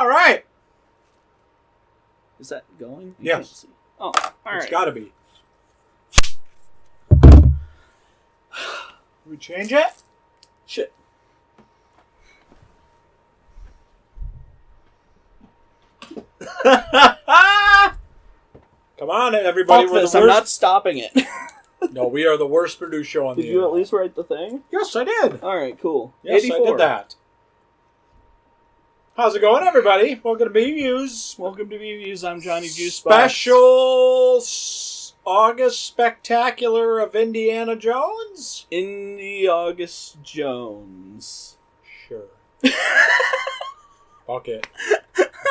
All right. Is that going? Yes. Can't see. Oh, all right. It's got to be. We change it? Shit. Come on, everybody. Fuck this, I'm not stopping it. No, we are the worst produced show on the Did you at least write the thing? Yes, I did. Alright, cool. Yes, 84. I did that. How's it going, everybody? Welcome to B-Views. Welcome to B-Views. I'm Johnny Juicebox. Special August Spectacular of Indiana Jones? Indy August Jones. Sure. Fuck it.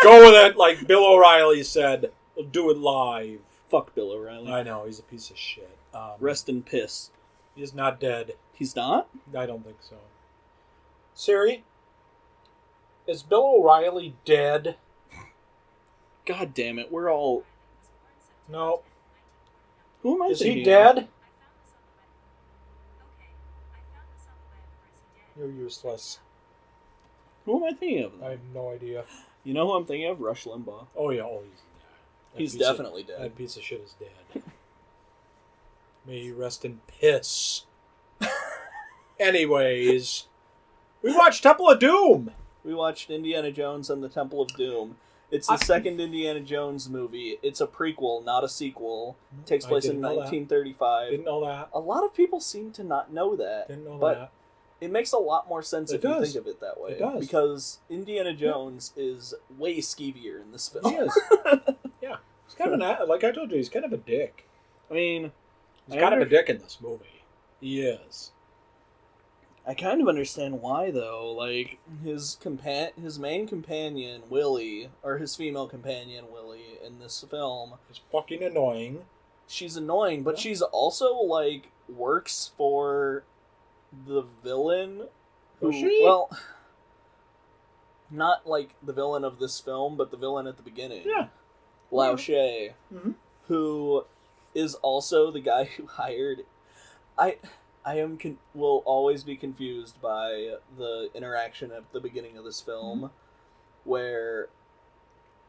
Go with it, like Bill O'Reilly said. We'll do it live. Fuck Bill O'Reilly. I know, he's a piece of shit. Rest in piss. He's not dead. He's not? I don't think so. Siri, is Bill O'Reilly dead? God damn it, we're all... No. Who am I Is thinking he dead? of? You're useless. Who am I thinking of? I have no idea. You know who I'm thinking of? Rush Limbaugh. Oh, yeah. Oh, He's definitely dead. That piece of shit is dead. May he rest in piss. Anyways, we watched Temple of Doom. We watched Indiana Jones and the Temple of Doom. It's the second Indiana Jones movie. It's a prequel, not a sequel. It takes place in 1935. Didn't know that. A lot of people seem to not know that. Didn't know but that. It makes a lot more sense if you does. think of it that way. It does. Because Indiana Jones is way skeevier in this film. He is. Yeah. He's kind of an, like I told you, he's kind of a dick. I mean... He's kind of a dick in this movie. He is. I kind of understand why, though. Like, his main companion, Willie, or his female companion, Willie, in this film... It's fucking annoying. She's annoying, but she's also, like, works for the villain. Was she? Well, not, like, the villain of this film, but the villain at the beginning. Yeah. Lao She, who is also the guy who hired... will always be confused by the interaction at the beginning of this film, where...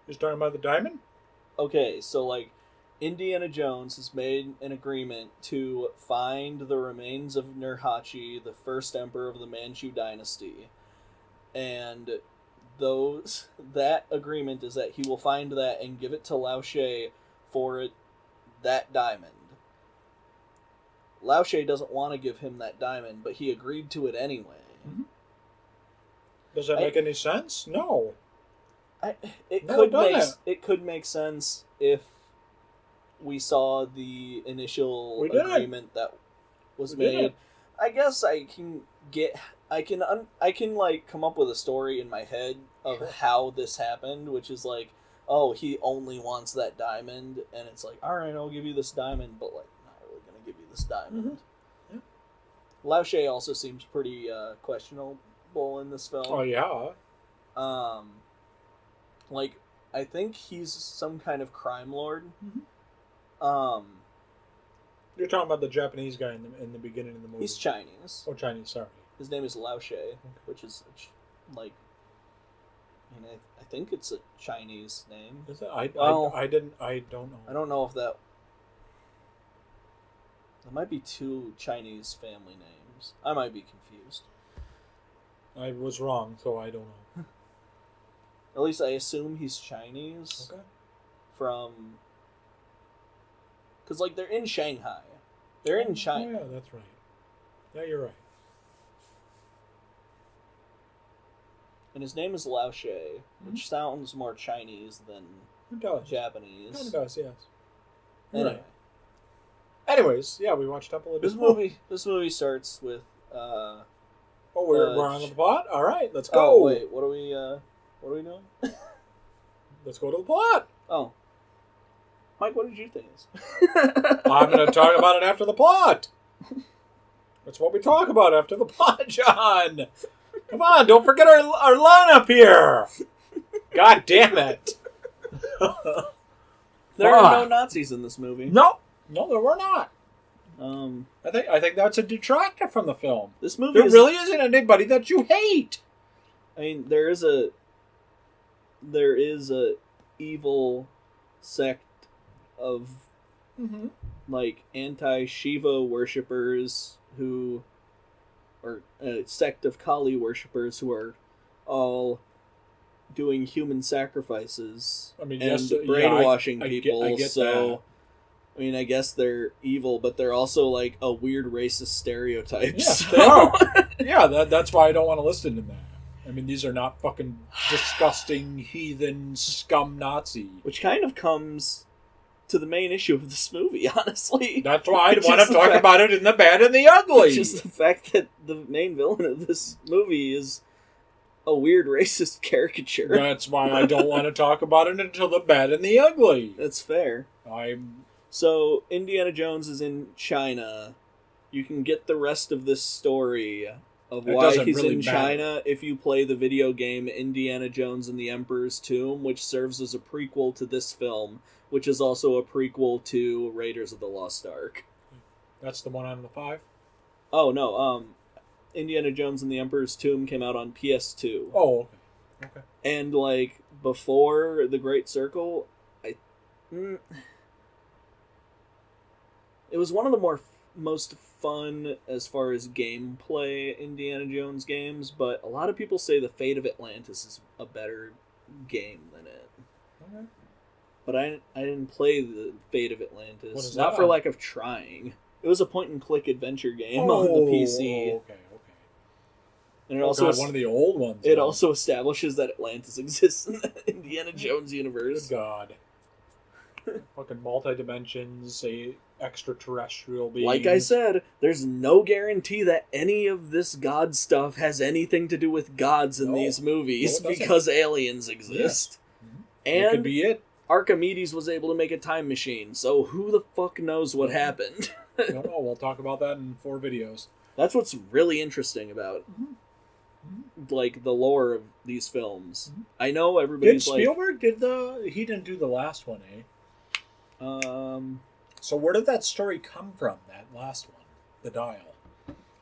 He's talking about the diamond? Okay, so, like, Indiana Jones has made an agreement to find the remains of Nurhaci, the first emperor of the Manchu dynasty. And that agreement is that he will find that and give it to Lao She for that diamond. Lao She doesn't want to give him that diamond, but he agreed to it anyway. Mm-hmm. Does that make any sense? No. It could make sense if we saw the initial agreement that was made. I guess I can like come up with a story in my head of how this happened, which is like, oh, he only wants that diamond, and it's like, all right, I'll give you this diamond, but like, not really gonna give you this diamond. Mm-hmm. Yeah. Lao She also seems pretty questionable in this film. Oh yeah. Like, I think he's some kind of crime lord. Mm-hmm. You're talking about the Japanese guy in the beginning of the movie. He's Chinese. Oh, Chinese. Sorry. His name is Lao She, which is like, I mean, I think it's a Chinese name. Is it? I don't know. I don't know if that. There might be two Chinese family names. I might be confused. I was wrong, so I don't know. At least I assume he's Chinese. Okay. Because, like, they're in Shanghai. They're in China. Oh, yeah, that's right. Yeah, you're right. And his name is Lao She, which sounds more Chinese than Japanese. It does, yes. Anyway. Right. Anyways, yeah, we watched Temple of Doom. This movie starts with... we're on the plot? Alright, let's go. Oh, wait, what are we doing? Let's go to the plot. Oh. Mike, what did you think? I'm going to talk about it after the plot. That's what we talk about after the plot, John. Come on, don't forget our lineup here. God damn it. There are no Nazis in this movie. No, there were not. I think that's a detractor from the film. This movie really isn't anybody that you hate. I mean, there is a there is a evil sect of like anti-Shiva worshippers who, or a sect of Kali worshippers who are all doing human sacrifices and brainwashing people. I get so. That. I mean, I guess they're evil, but they're also like a weird racist stereotype. Yes, they are. Yeah, that's why I don't want to listen to that. I mean, these are not fucking disgusting heathen scum Nazi. Which kind of comes to the main issue of this movie, honestly. That's why I want to talk about it in the bad and the ugly. Just the fact that the main villain of this movie is a weird racist caricature. That's why I don't want to talk about it until the bad and the ugly. That's fair. So, Indiana Jones is in China. You can get the rest of this story of why he's really in China if you play the video game Indiana Jones and the Emperor's Tomb, which serves as a prequel to this film, which is also a prequel to Raiders of the Lost Ark. That's the one on the 5? Oh, no. Indiana Jones and the Emperor's Tomb came out on PS2. Oh, okay. And, like, before The Great Circle, it was one of the most fun as far as gameplay Indiana Jones games, but a lot of people say The Fate of Atlantis is a better game than it. Okay. But I didn't play The Fate of Atlantis. Not for lack of trying. It was a point-and-click adventure game on the PC. Okay. And it also one of the old ones. It also establishes that Atlantis exists in the Indiana Jones universe. Good God. Fucking multi-dimensions, extraterrestrial beings. Like I said, there's no guarantee that any of this god stuff has anything to do with gods in these movies because aliens exist. Yeah. And it could be it. Archimedes was able to make a time machine, so who the fuck knows what happened? I don't know. We'll talk about that in 4 videos. That's what's really interesting about like the lore of these films. I know everybody's Did Spielberg he didn't do the last one, eh? So where did that story come from? That last one, The Dial.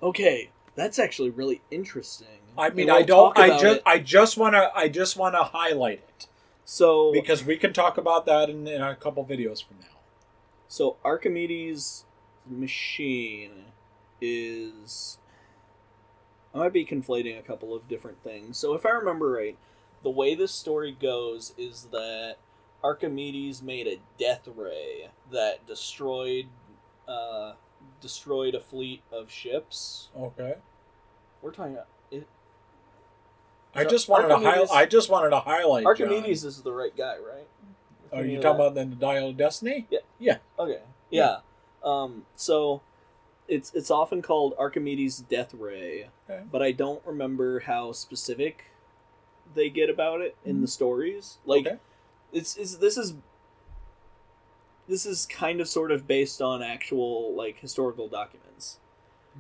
Okay, that's actually really interesting. I mean, I just want to highlight it. So because we can talk about that in a couple videos from now. So Archimedes' machine is, I might be conflating a couple of different things. So if I remember right, the way this story goes is that Archimedes made a death ray that destroyed a fleet of ships. Okay. We're talking about it. I just wanted to highlight. Archimedes John. Is the right guy, right? Are you talking about the Dial of Destiny? Yeah. Yeah. Okay. Yeah. So it's often called Archimedes' death ray, but I don't remember how specific they get about it in the stories. Like, this is kind of sort of based on actual like historical documents.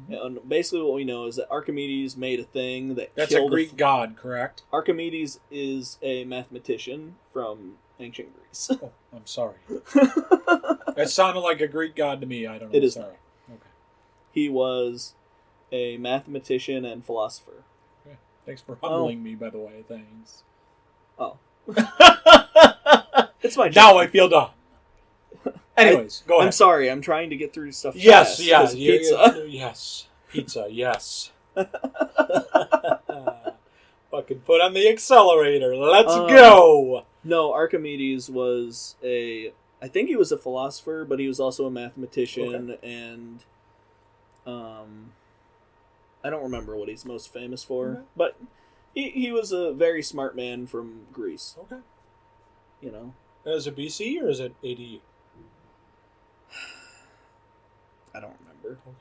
And basically, what we know is that Archimedes made a thing that's a Greek god, correct? Archimedes is a mathematician from ancient Greece. Oh, I'm sorry. That sounded like a Greek god to me. I don't know. It is sorry. not. Okay. He was a mathematician and philosopher. Okay. Thanks for humbling me, by the way. Thanks. Oh. It's my job. Now I feel dumb. Anyways, go ahead. I'm sorry. I'm trying to get through stuff fast. Yes. Pizza. Yes. Pizza, yes. Fucking put on the accelerator. Let's go. No, Archimedes was I think he was a philosopher, but he was also a mathematician, and I don't remember what he's most famous for, but he was a very smart man from Greece. Okay. You know. Is it BC or is it AD? I don't remember. Okay.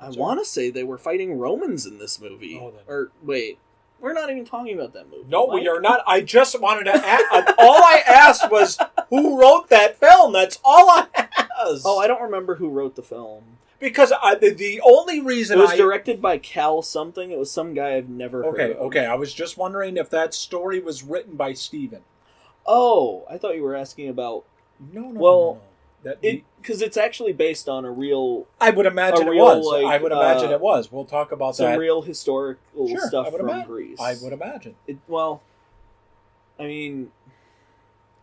I want to say they were fighting Romans in this movie. Oh, then. Or, wait. We're not even talking about that movie. No, we are not. I just wanted to ask. All I asked was who wrote that film. That's all I asked. Oh, I don't remember who wrote the film. Because the only reason it was directed by Cal something. It was some guy I've never heard of. Okay. I was just wondering if that story was written by Steven. Oh, I thought you were asking about... No. Because it's actually based on a real... I would imagine it was. I would imagine it was. We'll talk about some real historical stuff from Greece. Greece. I would imagine. I mean,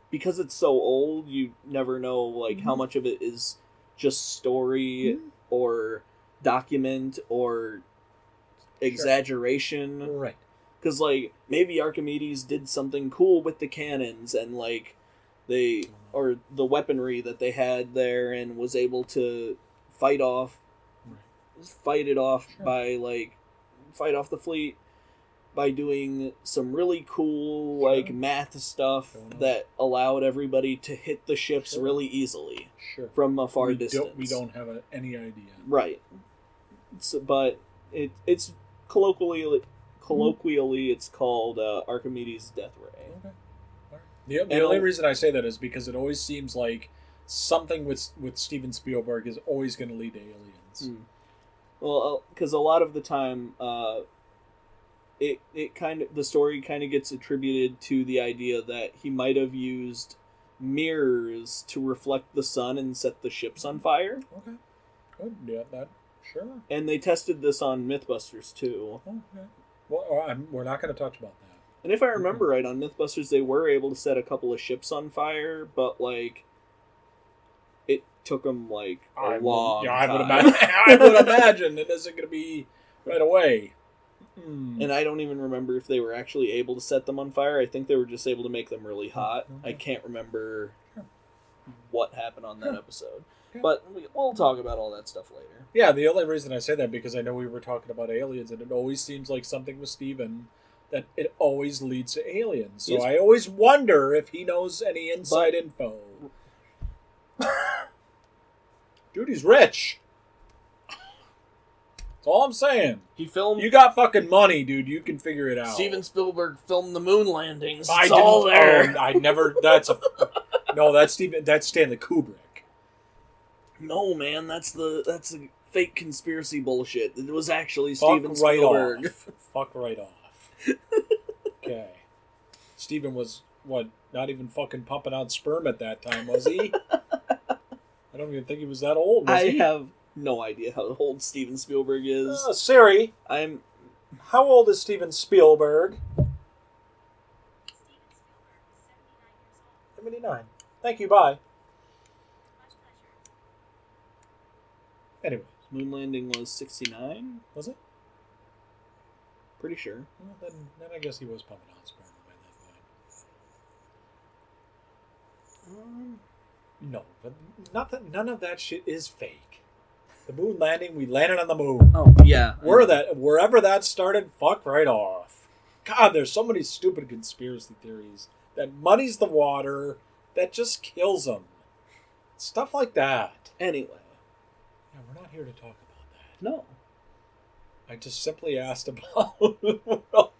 because it's so old, you never know like how much of it is just story or document or exaggeration. Right. Because like maybe Archimedes did something cool with the cannons and like or the weaponry that they had there and was able to fight off by like fight off the fleet by doing some really cool like math stuff that allowed everybody to hit the ships really easily from a far distance. We don't have any idea. Right. But it's colloquially it's called Archimedes' death ray. Okay. The only reason I say that is because it always seems like something with Steven Spielberg is always going to lead to aliens. Well, because a lot of the time, the story kind of gets attributed to the idea that he might have used mirrors to reflect the sun and set the ships on fire. Okay, good. Yeah, that sure. And they tested this on MythBusters too. Okay. Well, we're not going to touch about that. And if I remember right, on MythBusters, they were able to set a couple of ships on fire, but, like, it took them, like, a long time. I would imagine it isn't going to be right away. And I don't even remember if they were actually able to set them on fire. I think they were just able to make them really hot. I can't remember what happened on that episode. But we'll talk about all that stuff later. Yeah, the only reason I say that because I know we were talking about aliens, and it always seems like something with Steven that it always leads to aliens. So I always wonder if he knows any inside info. Dude, he's rich. That's all I'm saying. You got fucking money, dude. You can figure it out. Steven Spielberg filmed the moon landings. It's all there. That's Stanley Kubrick. No, man, that's a fake conspiracy bullshit. It was actually Steven Spielberg. Fuck right off. Okay. Steven was, not even fucking pumping out sperm at that time, was he? I don't even think he was that old, was he? I have no idea how old Steven Spielberg is. Siri, how old is Steven Spielberg? 79. Thank you, bye. Anyway. Moon landing was 69? Was it? Pretty sure. Well, then I guess he was pumping out sperm by that point. No, but none of that shit is fake. The moon landing, we landed on the moon. Oh, yeah. Wherever that started, fuck right off. God, there's so many stupid conspiracy theories that muddies the water, that just kills them. Stuff like that. Anyway. Yeah, we're not here to talk about that. No. I just simply asked about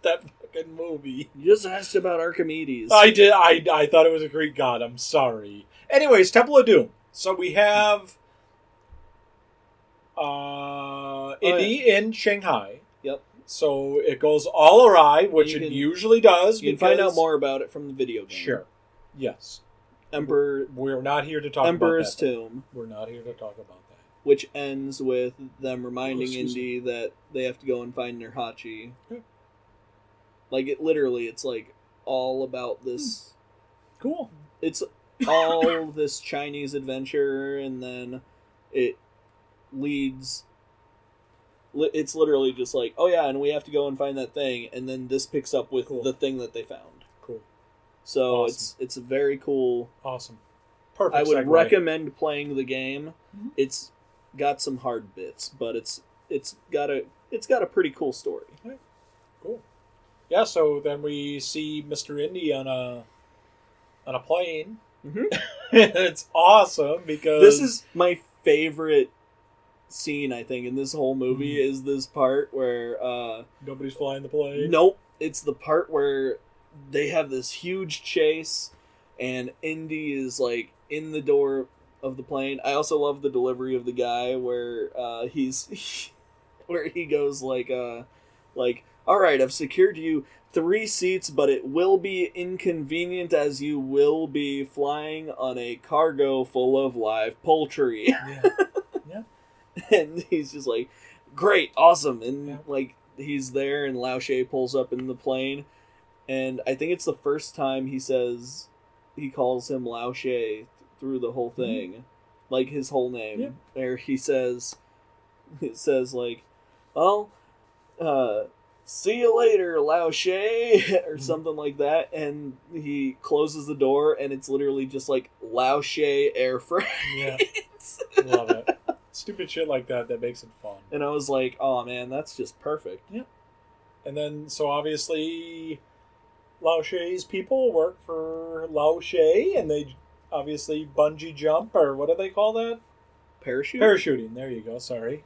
that fucking movie. You just asked about Archimedes. I did. I thought it was a Greek god. I'm sorry. Anyways, Temple of Doom. So we have Indy in Shanghai. Yep. So it goes all awry, which it usually does. You can find out more about it from the video game. Sure. Yes. We're not here to talk about that. Emperor's Tomb. We're not here to talk about that. Which ends with them reminding Indy that they have to go and find Nurhachi. Yeah. Like, it's like all about this. Cool. It's all this Chinese adventure, and then it leads. It's literally just like, oh yeah, and we have to go and find that thing, and then this picks up with the thing that they found. Cool. So awesome. It's very cool. Awesome. Perfect. I would recommend playing the game. Mm-hmm. It's got some hard bits, but it's got a pretty cool story. Right. Cool. Yeah, so then we see Mr. Indy on a plane. Mm-hmm. It's awesome because this is my favorite scene, I think, in this whole movie is this part where nobody's flying the plane. Nope. It's the part where they have this huge chase and Indy is like in the door of the plane. I also love the delivery of the guy where where he goes like all right, I've secured you 3 seats, but it will be inconvenient as you will be flying on a cargo full of live poultry. Yeah. Yeah. And he's just like, great, awesome. And like he's there and Lao She pulls up in the plane And I think it's the first time he calls him Lao She through the whole thing. Like his whole name. Yeah. Or it says like, well, see you later, Lao She, or something like that. And he closes the door and it's literally just like Lao She air freight. Yeah. Love it. Stupid shit like that makes it fun. And I was like, oh man, that's just perfect. Yeah. And then, so obviously, Lao She's people work for Lao She, and they obviously bungee jump, or what do they call that? Parachute? Parachuting, there you go, sorry.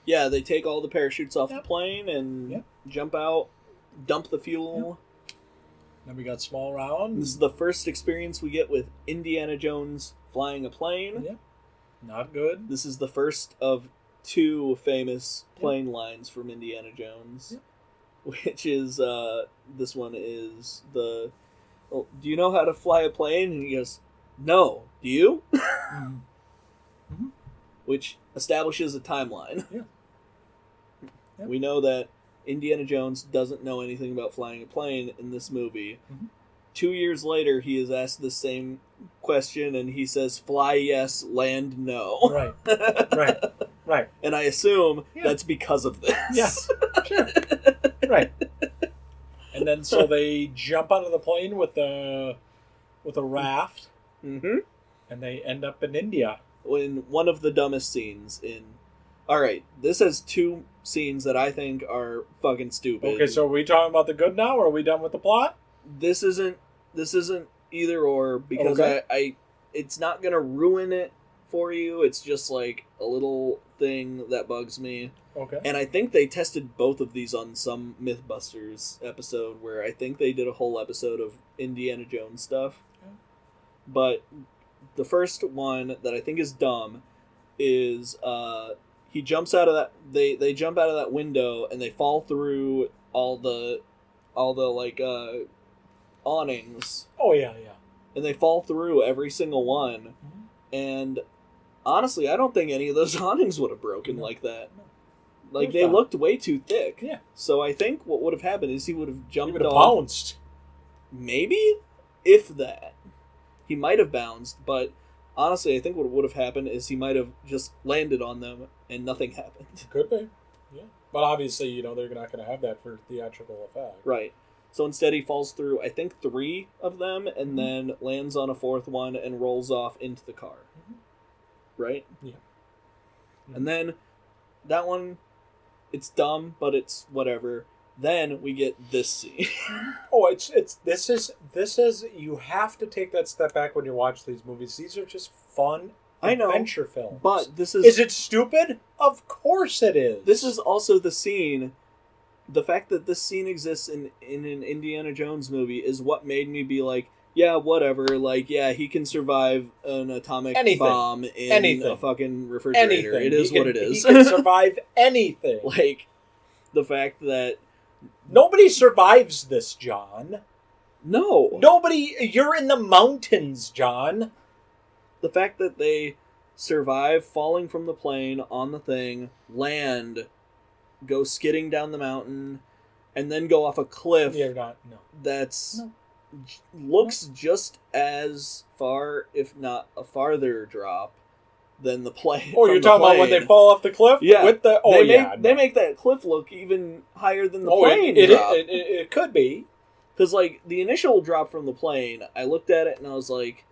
Yeah, they take all the parachutes off the plane and jump out, dump the fuel. Yep. Then we got Small Round. This is the first experience we get with Indiana Jones flying a plane. Yep. Not good. This is the first of 2 famous plane lines from Indiana Jones. Yep. Which is, this one is do you know how to fly a plane? And he goes, no. Do you? Mm-hmm. Which establishes a timeline. Yeah. Yep. We know that Indiana Jones doesn't know anything about flying a plane in this movie. Mm-hmm. 2 years later, he is asked the same question, and he says, fly yes, land no. Right. And I assume that's because of this. Yeah, sure. Right. And then so they jump out of the plane with a raft, mm-hmm. and they end up in India. In one of the dumbest scenes in... Alright, this has 2 scenes that I think are fucking stupid. Okay, so are we talking about the good now, or are we done with the plot? This isn't either or, because I it's not gonna ruin it for you. It's just like a little thing that bugs me. Okay. And I think they tested both of these on some Mythbusters episode, where I think they did a whole episode of Indiana Jones stuff. Okay. But the first one that I think is dumb is he jumps out of that they jump out of that window and they fall through all the like awnings. Oh yeah. And they fall through every single one. Mm-hmm. And honestly, I don't think any of those awnings would have broken like that. No. Like, they looked way too thick. Yeah. So I think what would have happened is he would have jumped off. Bounced. Maybe? If that. He might have bounced, but honestly, I think what would have happened is he might have just landed on them and nothing happened. Could be. Yeah. But obviously, they're not going to have that for theatrical effect. Right. So instead he falls through, I think, 3 of them, and then lands on a 4th one and rolls off into the car. Mm-hmm. Right? Yeah. And then that one, it's dumb, but it's whatever. Then we get this scene. Oh, this is you have to take that step back when you watch these movies. These are just fun adventure films. But this is it stupid? Of course it is. This is also the scene. The fact that this scene exists in an Indiana Jones movie is what made me be like, yeah, whatever. Like, yeah, he can survive an atomic bomb in a fucking refrigerator. It is what it is. He can survive anything. Like, the fact that... Nobody survives this, John. No. Nobody... You're in the mountains, John. The fact that they survive falling from the plane on the thing, land, go skidding down the mountain, and then go off a cliff. You're not... No. That's... No. Looks just as far, if not a farther drop than the plane. Oh, you're talking about when they fall off the cliff? Yeah. With the, they make that cliff look even higher than the plane drop. It could be. Because, like, the initial drop from the plane, I looked at it and I was like...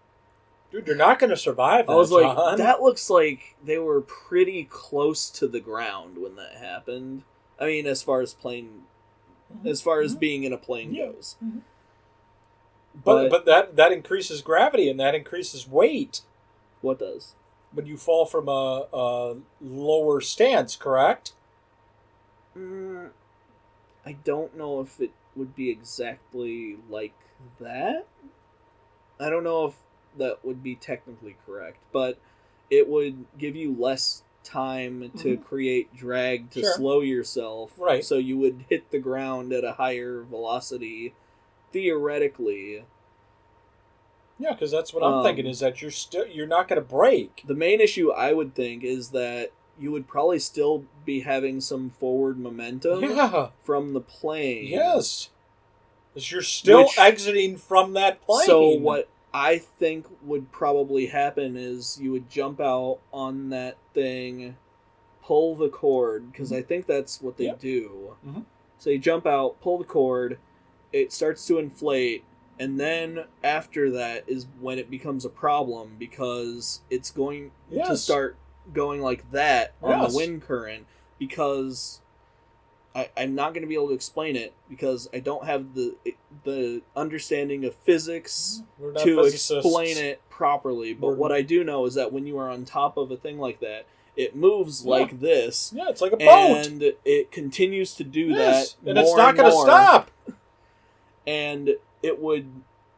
Dude, you're not going to survive that, I was like, John. That looks like they were pretty close to the ground when that happened. I mean, as far as plane... As far as being in a plane goes. Mm-hmm. But that increases gravity and that increases weight. What does? When you fall from a lower stance, correct? I don't know if it would be exactly like that. I don't know if that would be technically correct, but it would give you less time to create drag to slow yourself. Right. So you would hit the ground at a higher velocity. Theoretically. Yeah, because that's what I'm thinking, is that you're not going to break. The main issue I would think is that you would probably still be having some forward momentum from the plane. Yes. Because you're still exiting from that plane. So what I think would probably happen is you would jump out on that thing, pull the cord, because I think that's what they do. Mm-hmm. So you jump out, pull the cord, it starts to inflate, and then after that is when it becomes a problem, because it's going to start going like that on the wind current, because I'm not going to be able to explain it, because I don't have the understanding of physics to explain it properly. But what I do know is that when you are on top of a thing like that, it moves like this. Yeah, it's like a boat. And it continues to do that. And it's not going to stop. And it would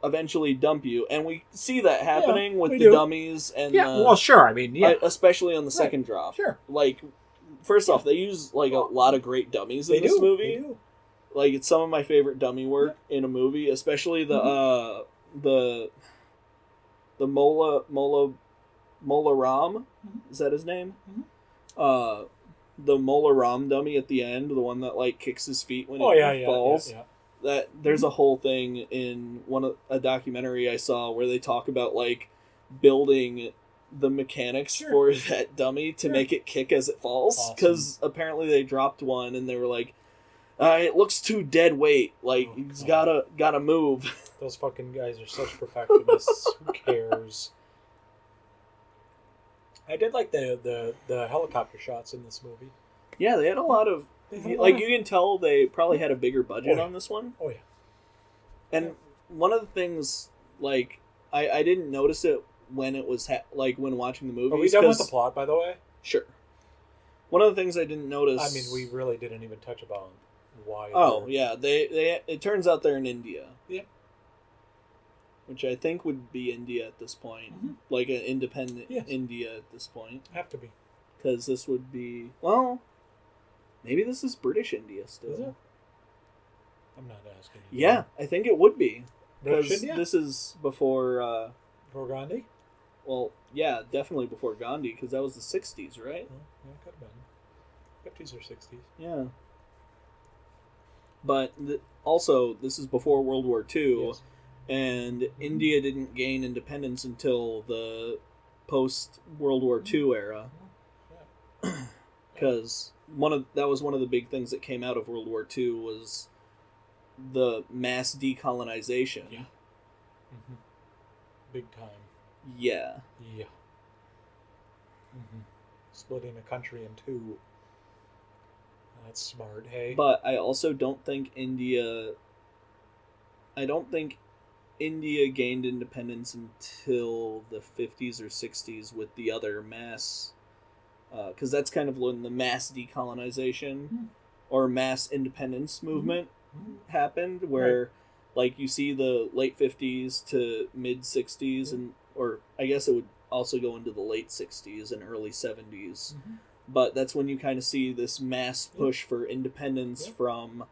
eventually dump you. And we see that happening with the dummies. And well, sure. I mean, especially on the second drop. Sure. Like, first off, they use like a lot of great dummies in this movie. They do. Like, it's some of my favorite dummy work in a movie, especially the Mola Ram. Is that his name? Mm-hmm. The Mola Ram dummy at the end, the one that like kicks his feet when he falls. Yeah. That there's a whole thing in a documentary I saw where they talk about like building the mechanics for that dummy to make it kick as it falls, because apparently they dropped one and they were like, it looks too dead weight, like he's gotta move. Those fucking guys are such perfectionists. Who cares? I did like the helicopter shots in this movie. Yeah, they had a lot of you can tell they probably had a bigger budget on this one. Oh yeah. And one of the things, like, I didn't notice it when it was when watching the movie. Are we done with the plot, by the way? Sure. One of the things I didn't notice. I mean, we really didn't even touch upon why. Oh yeah, they it turns out they're in India. Yeah. Which I think would be India at this point, like an independent India at this point. Have to be. Because this would be maybe this is British India still. Is it? I'm not asking you. Yeah, I think it would be. British India? This is before... before Gandhi? Well, yeah, definitely before Gandhi, because that was the 60s, right? Yeah, it could have been. 50s or 60s. Yeah. But also, this is before World War II, and India didn't gain independence until the post-World War II era. Because that was one of the big things that came out of World War II was the mass decolonization. Yeah. Mm-hmm. Big time. Yeah. Yeah. Mm-hmm. Splitting a country in two. That's smart, hey? But I also don't think India gained independence until the 50s or 60s with the other mass... because that's kind of when the mass decolonization or mass independence movement happened, where like you see the late 50s to mid 60s, and or I guess it would also go into the late 60s and early 70s. But that's when you kind of see this mass push for independence from,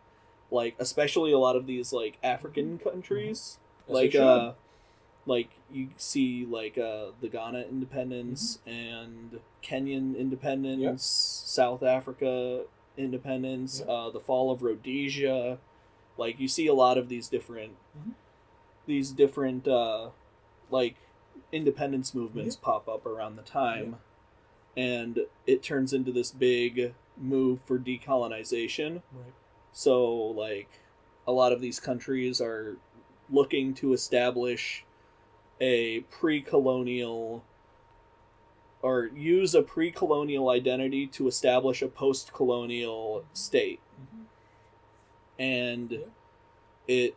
like, especially a lot of these like African countries, like you see like the Ghana independence and Kenyan independence, South Africa independence, the fall of Rhodesia. Like you see a lot of these different like independence movements pop up around the time, and it turns into this big move for decolonization. Right. So like a lot of these countries are looking to establish a pre-colonial or use a pre-colonial identity to establish a post-colonial state. And it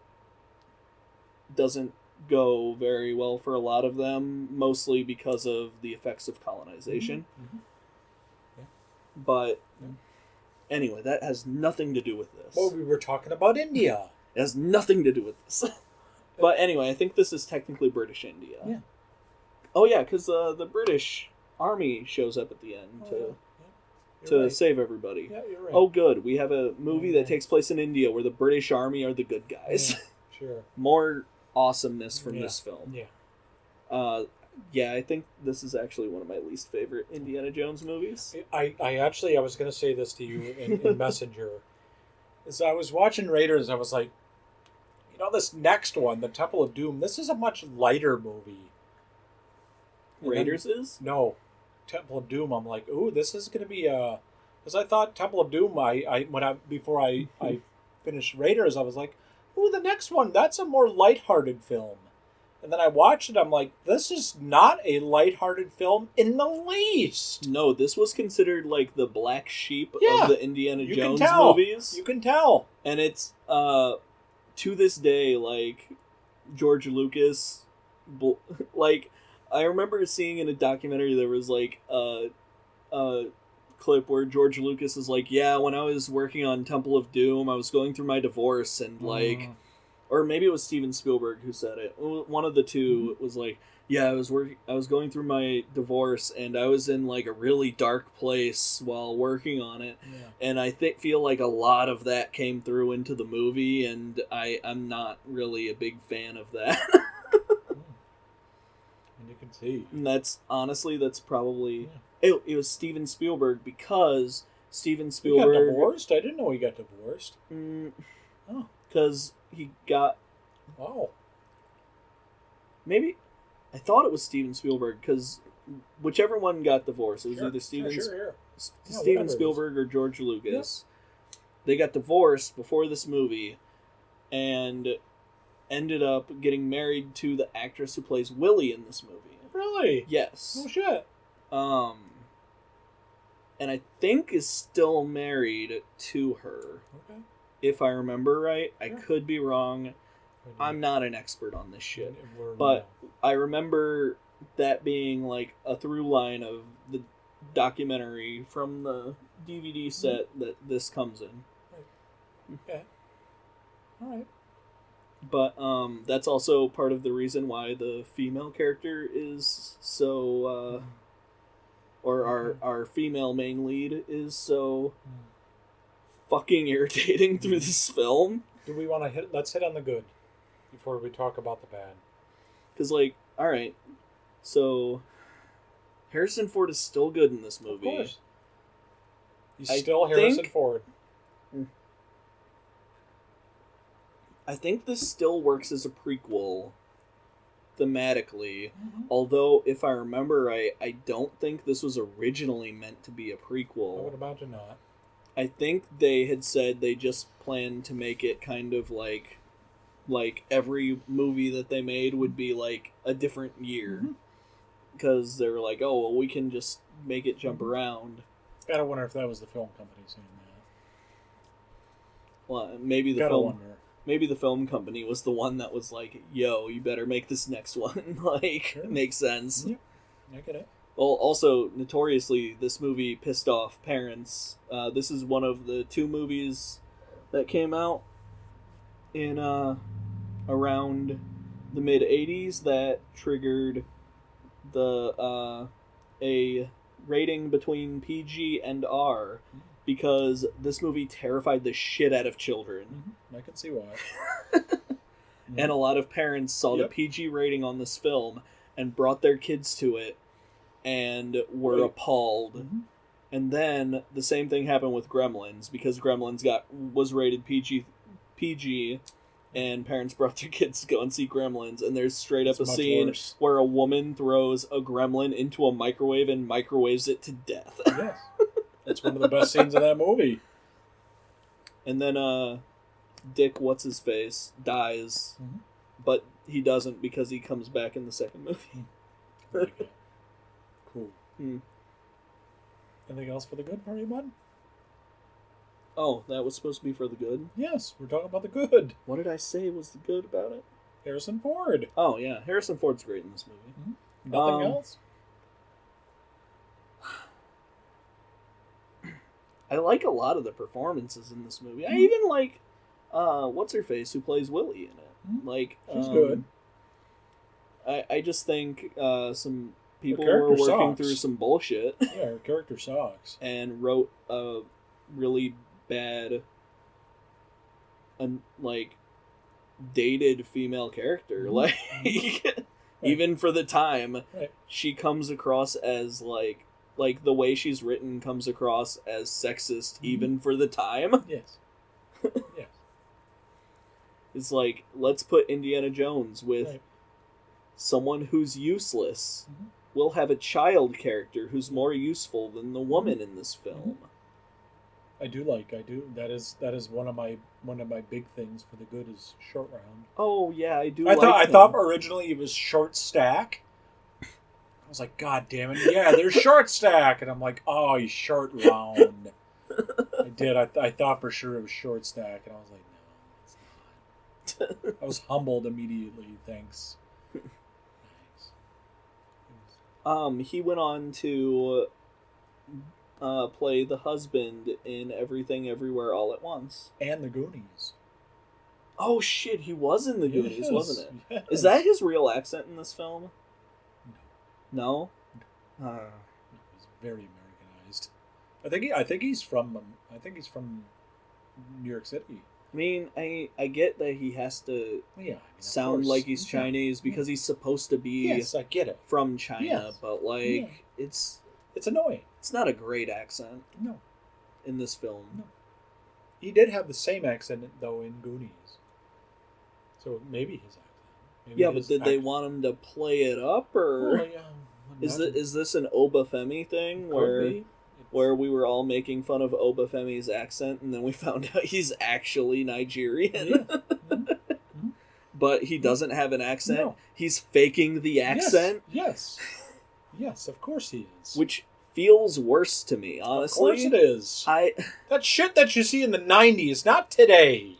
doesn't go very well for a lot of them, mostly because of the effects of colonization. But anyway, that has nothing to do with this. Well, we were talking about India. It has nothing to do with this. But anyway, I think this is technically British India. Yeah. Oh yeah, because the British army shows up at the end to save everybody. Yeah, you're right. Oh good, we have a movie that takes place in India where the British army are the good guys. Yeah, sure. More awesomeness from this film. Yeah. Yeah, I think this is actually one of my least favorite Indiana Jones movies. I was going to say this to you in Messenger. As I was watching Raiders, I was like, You know, this next one, The Temple of Doom, this is a much lighter movie. Raiders is? No. Temple of Doom, I'm like, ooh, this is going to be a... Because I thought Temple of Doom, before I finished Raiders, I was like, ooh, the next one, that's a more lighthearted film. And then I watched it, I'm like, this is not a lighthearted film in the least. No, this was considered like the black sheep Yeah, of the Indiana you Jones can tell. movies. You can tell. And it's, to this day, like, George Lucas, like, I remember seeing in a documentary there was, like, a clip where George Lucas is like, yeah, when I was working on Temple of Doom, I was going through my divorce, and, like... Or maybe it was Steven Spielberg who said it. One of the two was like, yeah, I was going through my divorce, and I was in like a really dark place while working on it. Yeah. And I feel like a lot of that came through into the movie, and I'm not really a big fan of that. And you can see. And that's probably... Yeah. It was Steven Spielberg because Steven Spielberg... He got divorced? I didn't know he got divorced. Oh. Because he got... Oh. Maybe... I thought it was Steven Spielberg, because whichever one got divorced, it was either Steven Spielberg or George Lucas. Yep. They got divorced before this movie, and ended up getting married to the actress who plays Willie in this movie. Really? Yes. Oh, shit. And I think is still married to her. Okay. If I remember right. I could be wrong. I'm not an expert on this shit. But I remember that being like a through line of the documentary from the DVD set that this comes in. Okay. Alright. But that's also part of the reason why the female character is so... or our female main lead is so... fucking irritating through this film. Do we want to let's hit on the good before we talk about the bad. Because, like, alright, so Harrison Ford is still good in this movie. Of course. He's still Harrison Ford. I think this still works as a prequel thematically, although, if I remember right, I don't think this was originally meant to be a prequel. I would imagine not. I think they had said they just planned to make it kind of like every movie that they made would be like a different year. Because they were like, oh, well, we can just make it jump around. Gotta wonder if that was the film company saying that. Well, maybe the film company was the one that was like, yo, you better make this next one. Makes sense. Yep. I get it. Well, also, notoriously, this movie pissed off parents. This is one of the 2 movies that came out in around the mid-'80s that triggered a rating between PG and R, because this movie terrified the shit out of children. I can see why. And a lot of parents saw the PG rating on this film and brought their kids to it and were appalled. And then the same thing happened with Gremlins, because Gremlins was rated PG, and parents brought their kids to go and see Gremlins, and there's straight up a scene where a woman throws a gremlin into a microwave and microwaves it to death. Yes. That's one of the best scenes in that movie. And then Dick What's-His-Face dies, but he doesn't, because he comes back in the second movie. Okay. Cool. Anything else for the good for you, bud? Oh, that was supposed to be for the good? Yes, we're talking about the good. What did I say was the good about it? Harrison Ford. Oh, yeah. Harrison Ford's great in this movie. Nothing else? I like a lot of the performances in this movie. I even like What's-Her-Face, who plays Willie in it. She's good. I just think some people were working through some bullshit. Yeah, her character sucks. And wrote a really bad, dated female character. Even for the time, she comes across as, like the way she's written comes across as sexist, even for the time. Yes. Yes. It's like, let's put Indiana Jones with Right. someone who's useless. Mhm. We'll have a child character who's more useful than the woman in this film. I do. That is one of my big things for the good is Short Round. Oh yeah, I do. I thought originally it was Short Stack. I was like, God damn it! Yeah, there's Short Stack, and I'm like, oh, he's Short Round. I did. I thought for sure it was Short Stack, and I was like, no, it's not. I was humbled immediately. Thanks. He went on to play the husband in Everything Everywhere All at Once. And the Goonies. Oh shit, he was in the Goonies, Yes, wasn't it? yes. Is that his real accent in this film? No? He's very Americanized. I think he's from New York City. I mean, I get that he has to Yeah, sound like he's Chinese because he's supposed to be Yes, I get it. from China, Yes. but like It's annoying. it's not a great accent No. in this film. No. He did have the same accent though in Goonies. So maybe his accent. Maybe Yeah, but his did they want him to play it up, or Well, yeah, is this an Obafemi thing where we were all making fun of Obafemi's accent and then we found out he's actually Nigerian? But he doesn't have an accent. No. He's faking the accent, Yes. Yes, of course he is. which feels worse to me, honestly. Of course it is. I That shit that you see in the 90s, not today.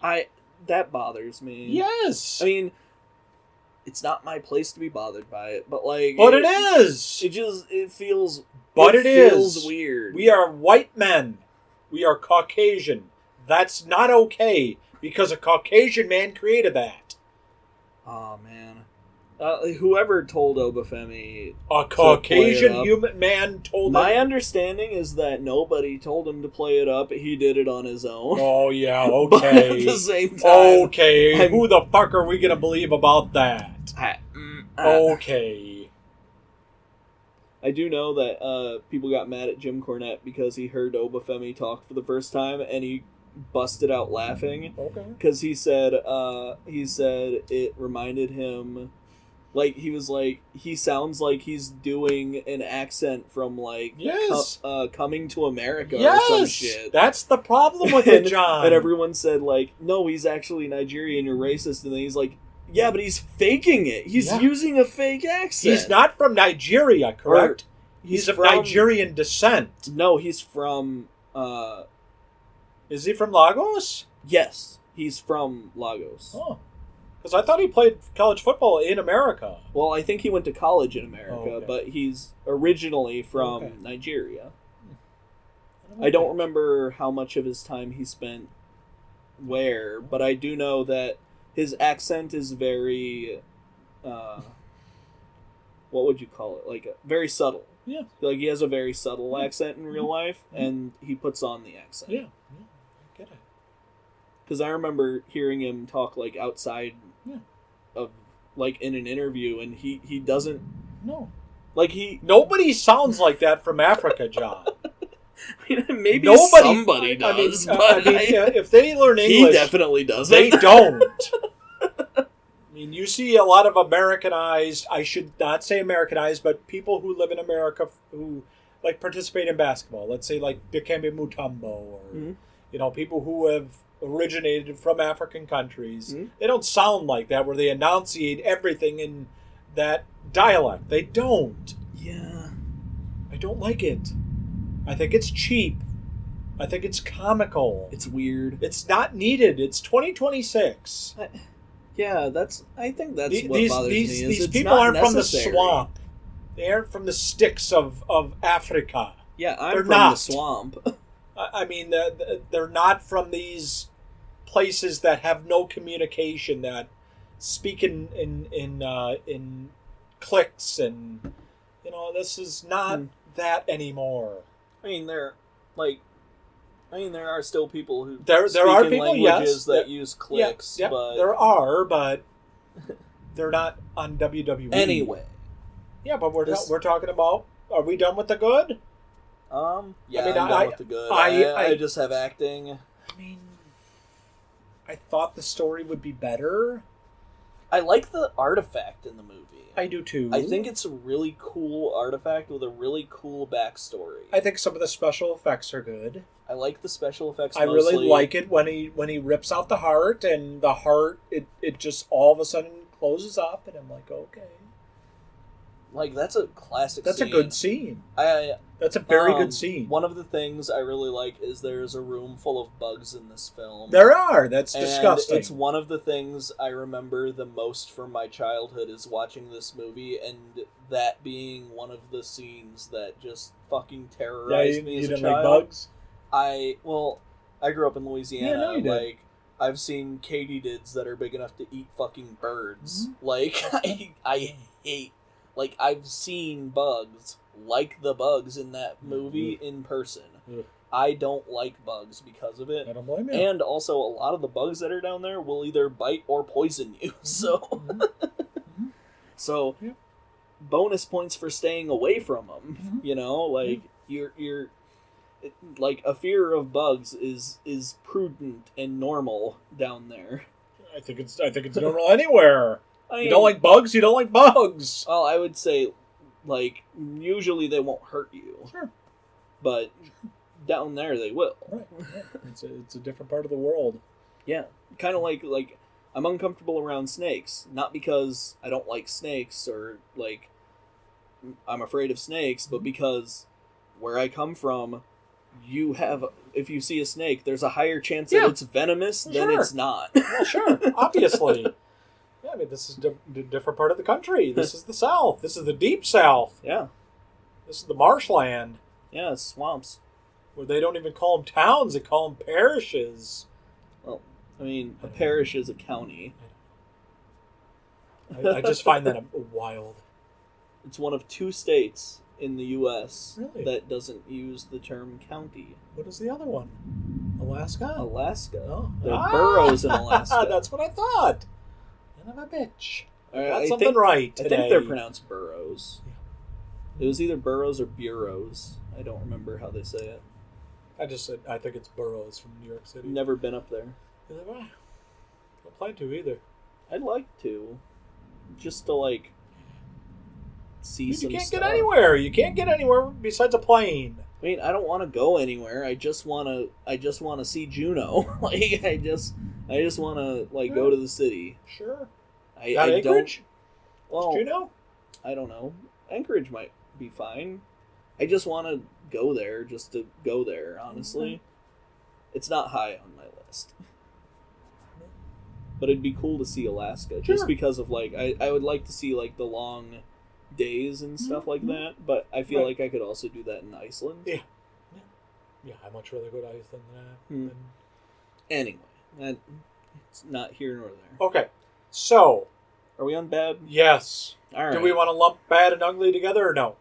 that bothers me. Yes. I mean, it's not my place to be bothered by it, but like But it is. it feels But it is. feels weird. We are white men. We are Caucasian. That's not okay because a Caucasian man created that. Oh man. Whoever told Obafemi A play it Caucasian up. human man told My him. understanding is that nobody told him to play it up. He did it on his own. Oh, yeah, But at okay. the same time, Okay, who the fuck are we going to believe about that? Okay. I do know that people got mad at Jim Cornette because he heard Obafemi talk for the first time and he busted out laughing Okay. because he said it reminded him, like, he was like, he sounds like he's doing an accent from like Yes. Coming to America or Yes! some shit. That's the problem with it, John. And everyone said like, no, he's actually Nigerian, you're racist. And then he's like, yeah, but he's faking it. He's Yeah. using a fake accent. He's not from Nigeria, correct? He's of from- Nigerian descent. No, he's from Is he from Lagos? yes, he's from Lagos. Oh. Because I thought he played college football in America. Well, I think he went to college in America, Oh, okay. but he's originally from Okay. Nigeria. I don't remember how much of his time he spent where, but I do know that his accent is very, what would you call it? Like, very subtle. Yeah. Like, he has a very subtle accent in real life, and he puts on the accent. Yeah. I get it. Because I remember hearing him talk, like, outside of, like, in an interview, and he doesn't, No. like, he... Nobody sounds like that from Africa, John. Maybe Nobody, somebody does, but if they learn he English, definitely doesn't. they don't. I mean, you see a lot of Americanized, I should not say Americanized, but people who live in America who, like, participate in basketball. Let's say, like, Dikembe Mutombo or, you know, people who have originated from African countries. They don't sound like that, where they enunciate everything in that dialect. They don't. Yeah. I don't like it. I think it's cheap. I think it's comical. It's weird. It's not needed. It's 2026. Yeah, I think that's what These bothers me. Is these it's people not aren't from the necessary. swamp. They aren't from the sticks of Africa. Yeah, I'm They're from not. the swamp. I mean, they're not from these places that have no communication, that speak in cliques, and you know, this is not that anymore. I mean, there are still people who There speak are in people, languages yes, that use clicks, Yeah, but there are, but they're not on WWE. anyway. Yeah, but we're talking about. Are we done with the good? Yeah, I mean, I'm done with the good. I I just have acting. I mean, I thought the story would be better. I like the artifact in the movie. I do too. I think it's a really cool artifact with a really cool backstory. I think some of the special effects are good. I like the special effects I mostly. really like it when he rips out the heart, and the heart, it just all of a sudden closes up, and I'm like, okay. Like, that's a classic That's scene. a good scene. That's a very good scene. One of the things I really like is there's a room full of bugs in this film. There are. That's and disgusting. It's one of the things I remember the most from my childhood is watching this movie, and that being one of the scenes that just fucking terrorized me as a child. You didn't like bugs? I grew up in Louisiana. Yeah, no, you did. Like, I've seen katydids that are big enough to eat fucking birds. Mm-hmm. Like, I hate... Like, I've seen bugs like the bugs in that movie in person. Ugh. I don't like bugs because of it. I don't blame you. And also, a lot of the bugs that are down there will either bite or poison you. So, so yeah. Bonus points for staying away from them. Mm-hmm. You know, like you're like a fear of bugs is prudent and normal down there. I think it's normal anywhere. I mean, you don't like bugs. You don't like bugs. Well, I would say, like, usually they won't hurt you. Sure. But down there they will. Right. It's a different part of the world. Yeah. Kind of like I'm uncomfortable around snakes. Not because I don't like snakes or, like, I'm afraid of snakes, but because where I come from, if you see a snake, there's a higher chance that it's venomous than it's not. Well, sure. Obviously. Yeah, I mean, this is a different part of the country. This is the South. This is the deep South. Yeah. This is the marshland. Yeah, it's swamps. Where they don't even call them towns, they call them parishes. Well, I mean, a parish is a county. I just find that wild. It's one of 2 states in the U.S. Really? that doesn't use the term county. What is the other one? Alaska? Alaska. Oh. There are boroughs in Alaska. That's what I thought. Son of a bitch. I something think, right today. I think they're pronounced boroughs. Yeah. It was either boroughs or bureaus. I don't remember how they say it. I just said, I think it's boroughs from New York City. Never been up there. Neither have I. Don't plan to either. I'd like to. Just to, like, see some stuff. You can't get anywhere. You can't get anywhere besides a plane. I mean, I don't want to go anywhere. I just want to see Juneau. Like, I just want to, like, go to the city. Sure. I Anchorage? Well, Juneau? I don't know. Anchorage might be fine. I just want to go there just to go there, honestly. Mm-hmm. It's not high on my list. But it'd be cool to see Alaska, just because of, like, I would like to see, like, the long days and stuff like that, but I feel like I could also do that in Iceland. Yeah, I'd much rather go to Iceland than that. Anyway, it's not here nor there. Okay, so... Are we on bad? Yes. All right. Do we want to lump bad and ugly together or no?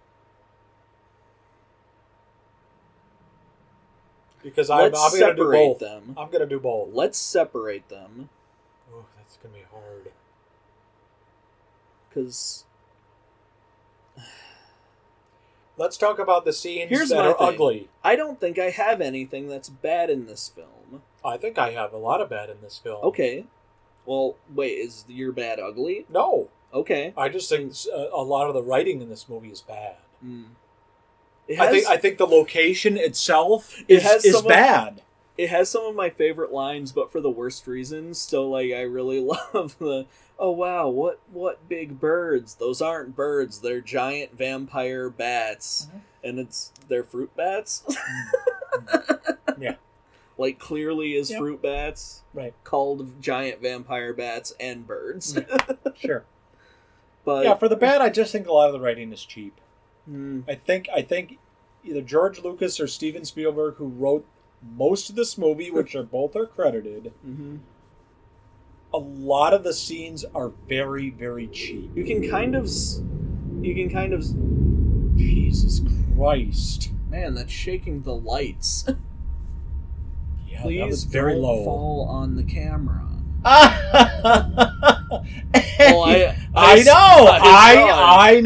Because I'm going to do both. Them. I'm going to do both. Let's separate them. Oh, that's going to be hard. Because... Let's talk about the scenes that are ugly. I don't think I have anything that's bad in this film. I think I have a lot of bad in this film. Okay. Well, wait, is your bad ugly? No. Okay. I just think a lot of the writing in this movie is bad. Mm. I think the location itself is bad. It has some of my favorite lines, but for the worst reasons. So, like, I really love the, oh wow, what big birds. Those aren't birds, they're giant vampire bats. Mm-hmm. And they're fruit bats. Yeah. Like, clearly is fruit bats. Right. Called giant vampire bats and birds. Sure. But yeah, for the bad, I just think a lot of the writing is cheap. Mm. I think either George Lucas or Steven Spielberg, who wrote most of this movie, which both are credited, mm-hmm. a lot of the scenes are very, very cheap. You can kind of Jesus Christ. Man, that's shaking the lights. Yeah, please that was very don't low. Fall on the camera. I know. I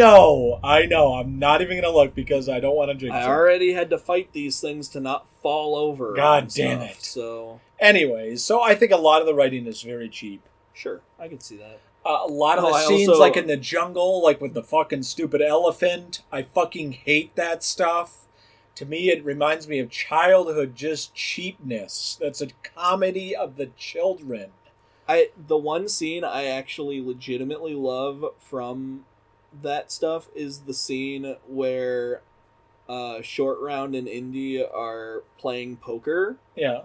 I know. I'm not even gonna look because I don't want to jinx it. I already had to fight these things to not fall over. God damn it. So, anyways, so I think a lot of the writing is very cheap. Sure, I can see that. A lot of the scenes, like in the jungle, like with the fucking stupid elephant, I fucking hate that stuff. To me, it reminds me of childhood, just cheapness. That's a comedy of the children. The one scene I actually legitimately love from that stuff is the scene where Short Round and Indy are playing poker. Yeah.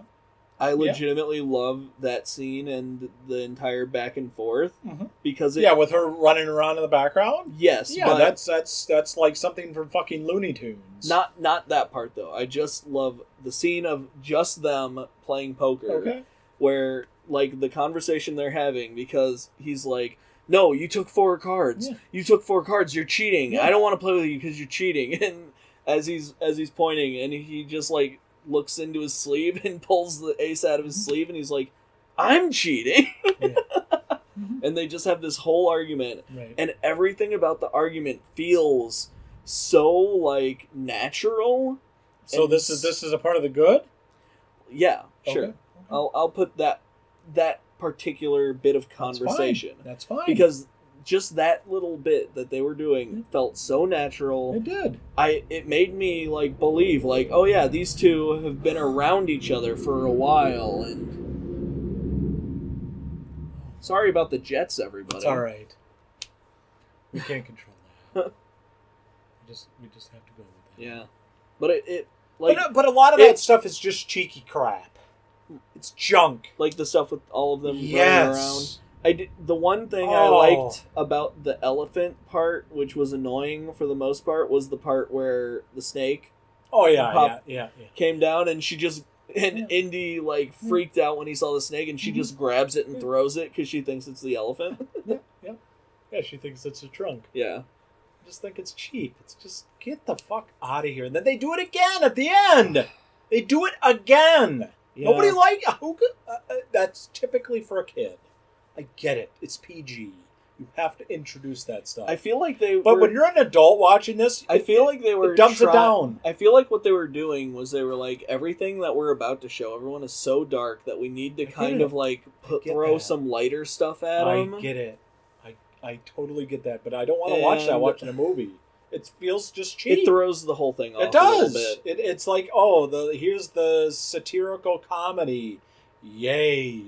I legitimately love that scene and the entire back and forth because with her running around in the background. Yes, yeah, but that's like something from fucking Looney Tunes. Not that part though. I just love the scene of just them playing poker, where like the conversation they're having because he's like, "No, you took 4 cards. Yeah. You took 4 cards. You're cheating. Yeah. I don't want to play with you because you're cheating." And as he's pointing, and he just like looks into his sleeve and pulls the ace out of his sleeve, and he's like, "I'm cheating." And they just have this whole argument, and everything about the argument feels so like natural. So this is a part of the good. Yeah, sure. Okay. I'll put that particular bit of conversation. That's fine. Because just that little bit that they were doing felt so natural. It did. It made me like believe like, oh yeah, these two have been around each other for a while. And sorry about the Jets, everybody. It's all right. We can't control that. we just have to go with that. Yeah, but it like but a lot of that stuff is just cheeky crap. It's junk. Like the stuff with all of them running around. The one thing I liked about the elephant part, which was annoying for the most part, was the part where the snake came down and she just... And Indy, like, freaked out when he saw the snake and she just grabs it and throws it because she thinks it's the elephant. Yeah, she thinks it's a trunk. Yeah. I just think it's cheap. It's just, get the fuck out of here. And then they do it again at the end. They do it again. Yeah. Nobody that's typically for a kid. I get it. It's PG. You have to introduce that stuff. I feel like But when you're an adult watching this, I feel like they were... It dumps it down. I feel like what they were doing was they were like, everything that we're about to show everyone is so dark that we need to kind of like throw some lighter stuff at them. I get it. I totally get that. But I don't want to watch that watching a movie. It feels just cheap. It throws the whole thing off. It does. A little bit. It's like, here's the satirical comedy. Yay.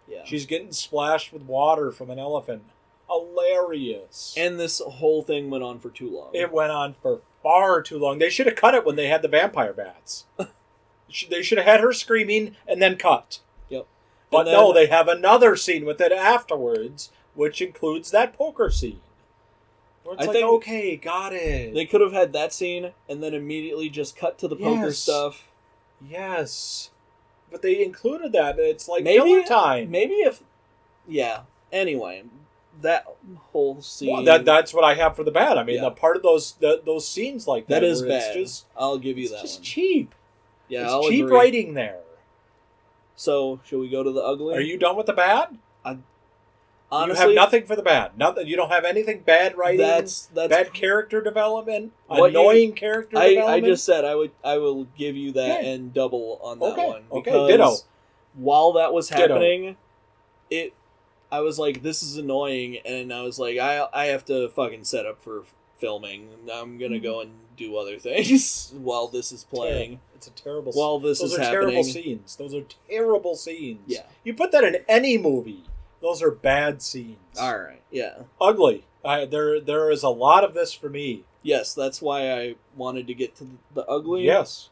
Yeah. She's getting splashed with water from an elephant. Hilarious. And this whole thing went on for too long. It went on for far too long. They should have cut it when they had the vampire bats. They should have had her screaming and then cut. Yep. But no, they have another scene with it afterwards, which includes that poker scene. Where it's okay, got it. They could have had that scene and then immediately just cut to the poker stuff. Yes. But they included that. It's like filler time. Maybe if... Yeah. Anyway, that whole scene... Well, that's what I have for the bad. I mean, the part of those scenes like that... That is bad. I'll give you that one. It's just cheap. Yeah, it's cheap writing there. So, should we go to the ugly? Are you done with the bad? Honestly, you have nothing for the bad. Nothing. You don't have anything bad writing. That's bad character development. Annoying character development. I just said I will give you that and double on that one. Okay, ditto. While that was happening, I was like, this is annoying, and I was like, I have to fucking set up for filming. I'm gonna go and do other things while this is playing. It's a terrible. While this is happening, terrible scenes. Those are terrible scenes. Yeah. You put that in any movie. Those are bad scenes. All right, yeah. Ugly. There is a lot of this for me. Yes, that's why I wanted to get to the ugly. Yes.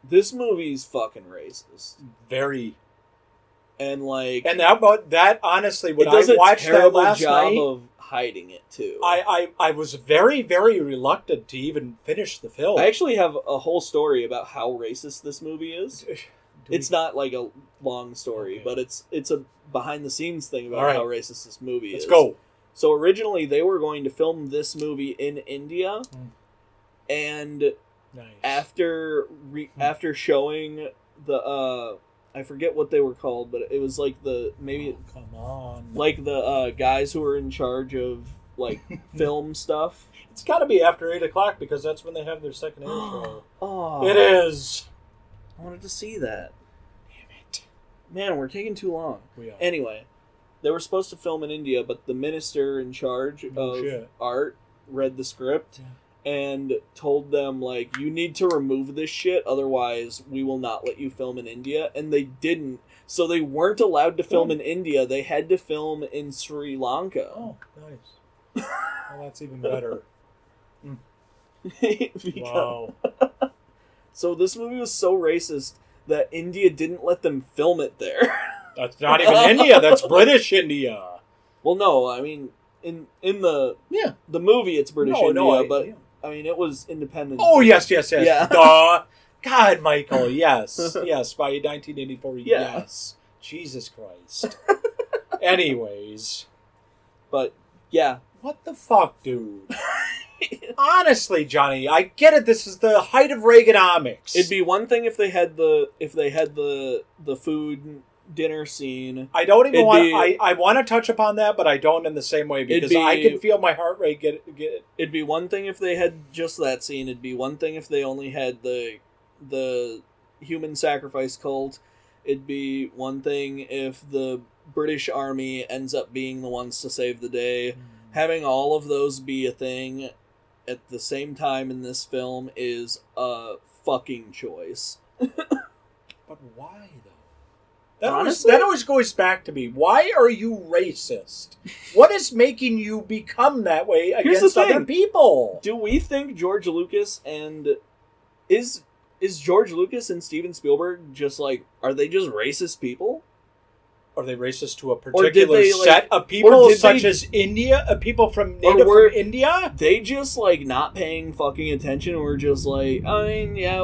This movie's fucking racist. Very. And like... And that honestly, when I watched that last night... of hiding it, too. I was very, very reluctant to even finish the film. I actually have a whole story about how racist this movie is. It's not like a long story, but it's a behind-the-scenes thing about how racist this movie is. Let's go. So originally, they were going to film this movie in India, and after showing the I forget what they were called, but it was like Come on. like the guys who were in charge of like film stuff. It's got to be after 8 o'clock because that's when they have their second air show. Oh, It is. I wanted to see that. Damn it. Man, we're taking too long. We are. Anyway, they were supposed to film in India, but the minister in charge of art read the script and told them, like, you need to remove this shit, otherwise we will not let you film in India. And they didn't. So they weren't allowed to film in India. They had to film in Sri Lanka. Oh, nice. Well, that's even better. Wow. So this movie was so racist that India didn't let them film it there. That's not even India. That's British India. Well, no, I mean in the movie it's British India, but I mean it was independent. Oh yes. Yeah. Duh. God, Michael. Yes. By 1984. Yeah. Yes. Jesus Christ. Anyways, but yeah. What the fuck, dude? Honestly, Johnny, I get it. This is the height of Reaganomics. It'd be one thing if they had the food dinner scene. I don't even want. I want to touch upon that, but I don't in the same way because I can feel my heart rate get. It'd be one thing if they had just that scene. It'd be one thing if they only had the human sacrifice cult. It'd be one thing if the British Army ends up being the ones to save the day. Having all of those be a thing at the same time in this film is a fucking choice. But why, though? Honestly? That always goes back to me. Why are you racist? What is making you become that way against other people? Do we think George Lucas and... Is George Lucas and Steven Spielberg just like... Are they just racist people? Are they racist to a particular set of people, such as India, people from India? They just like not paying fucking attention. We're just like, I mean, yeah,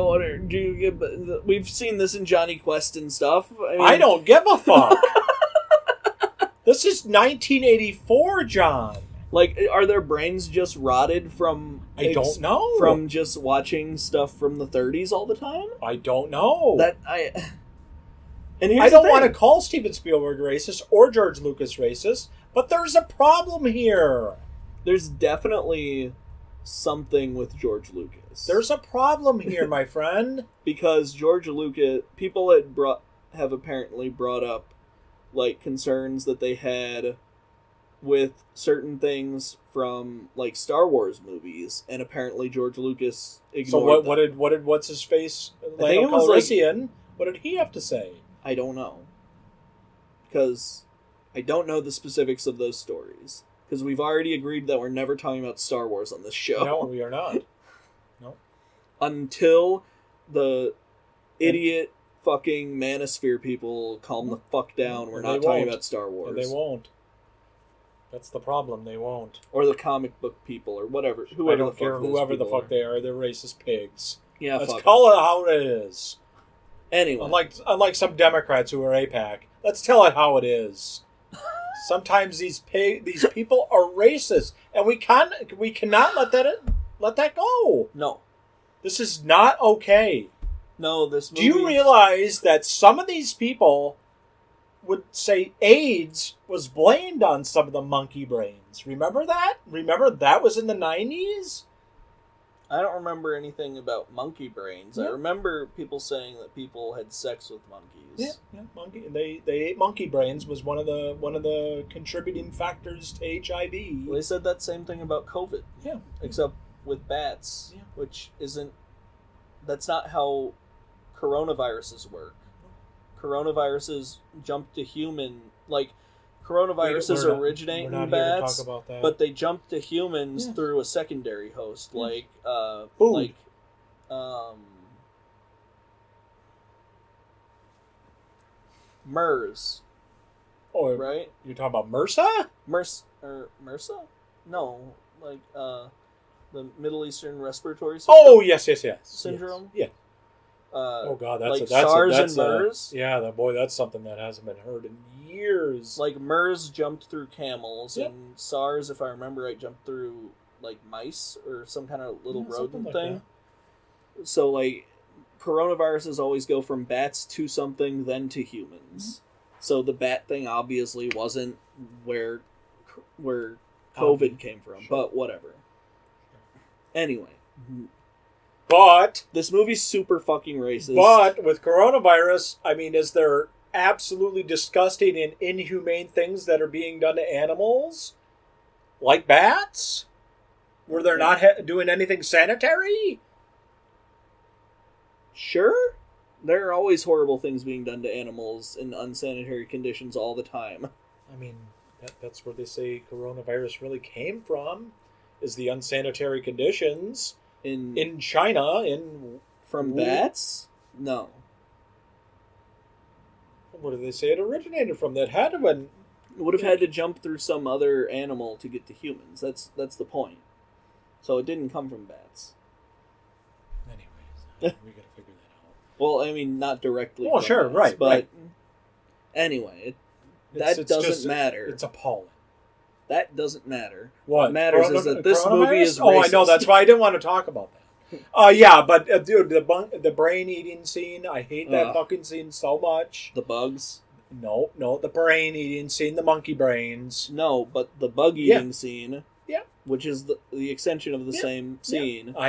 we've seen this in Johnny Quest and stuff. I don't give a fuck. This is 1984, John. Like, are their brains just rotted from? I don't know. From just watching stuff from the 30s all the time. I don't know. And I don't want to call Steven Spielberg racist or George Lucas racist, but there's a problem here. There's definitely something with George Lucas. There's a problem here, my friend. Because George Lucas, people have apparently brought up like concerns that they had with certain things from like Star Wars movies, and apparently George Lucas ignored. So what did what's his face? I think it was Calrissian. What did he have to say? I don't know. Because I don't know the specifics of those stories. Because we've already agreed that we're never talking about Star Wars on this show. No, we are not. No. Until the idiot fucking Manosphere people calm the fuck down. We're not talking about Star Wars. They won't. That's the problem. They won't. Or the comic book people, or whatever. I don't care whoever the fuck they are. They're racist pigs. Yeah, let's call it how it is. Anyway. Unlike some Democrats who are APAC, let's tell it how it is. Sometimes these people are racist, and we cannot let that go. No. This is not okay. No, this movie... Do you realize that some of these people would say AIDS was blamed on some of the monkey brains? Remember that? Remember that was in the 90s? I don't remember anything about monkey brains. Yeah. I remember people saying that people had sex with monkeys. Yeah, monkey. They ate monkey brains was one of the contributing factors to HIV. Well, they said that same thing about COVID. Yeah, except with bats, which isn't. That's not how coronaviruses work. Coronaviruses jump to human Coronaviruses originate in bats, but they jump to humans through a secondary host, MERS. Oh, right? You're talking about MRSA? MRSA? No, the Middle Eastern Respiratory System. Oh, yes. Syndrome. Yes. Oh God, that's SARS and MERS. That's something that hasn't been heard in years. Like MERS jumped through camels, and SARS, if I remember right, jumped through like mice or some kind of little rodent thing. So coronaviruses always go from bats to something, then to humans. So the bat thing obviously wasn't where COVID came from, but whatever. Anyway. But this movie's super fucking racist. But with coronavirus, I mean, is there absolutely disgusting and inhumane things that are being done to animals? Like bats? Where they're not doing anything sanitary? Sure. There are always horrible things being done to animals in unsanitary conditions all the time. I mean, that's where they say coronavirus really came from, is the unsanitary conditions. In China, from bats? No. What do they say it originated from? That had to been... It would have had to jump through some other animal to get to humans. That's the point. So it didn't come from bats. Anyways, we gotta figure that out. Well, I mean, not directly. Well, sure, bats, right, but right. Anyway, that doesn't matter. It's appalling. That doesn't matter. What matters is that this movie is racist. Oh, I know. That's why I didn't want to talk about that. Yeah, but dude, the brain eating scene, I hate that fucking scene so much. The bugs? No, the brain eating scene, the monkey brains. No, but the bug eating scene. Yeah. Which is the extension of the same scene. Yeah.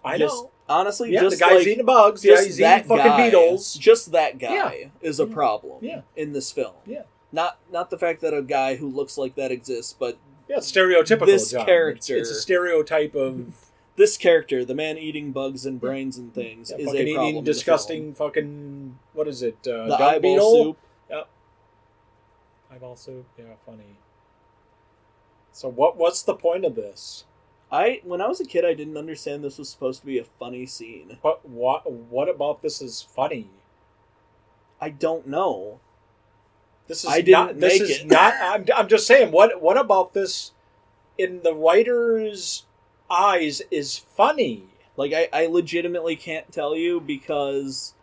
I know. Honestly, yeah, just the guy's like, eating bugs. Yeah, he's eating fucking beetles. Just that guy is a problem in this film. Yeah. Not the fact that a guy who looks like that exists, but stereotypical. This character, it's a stereotype of this character, the man eating bugs and brains and things, is a problem. Eating disgusting fucking what is it? The dung eyeball beetle? soup. Yep. Eyeball soup. Yeah, funny. So what's the point of this? When I was a kid, I didn't understand this was supposed to be a funny scene. But what about this is funny? I don't know. This is not. I'm just saying. What about this? In the writer's eyes, is funny. Like I legitimately can't tell you, because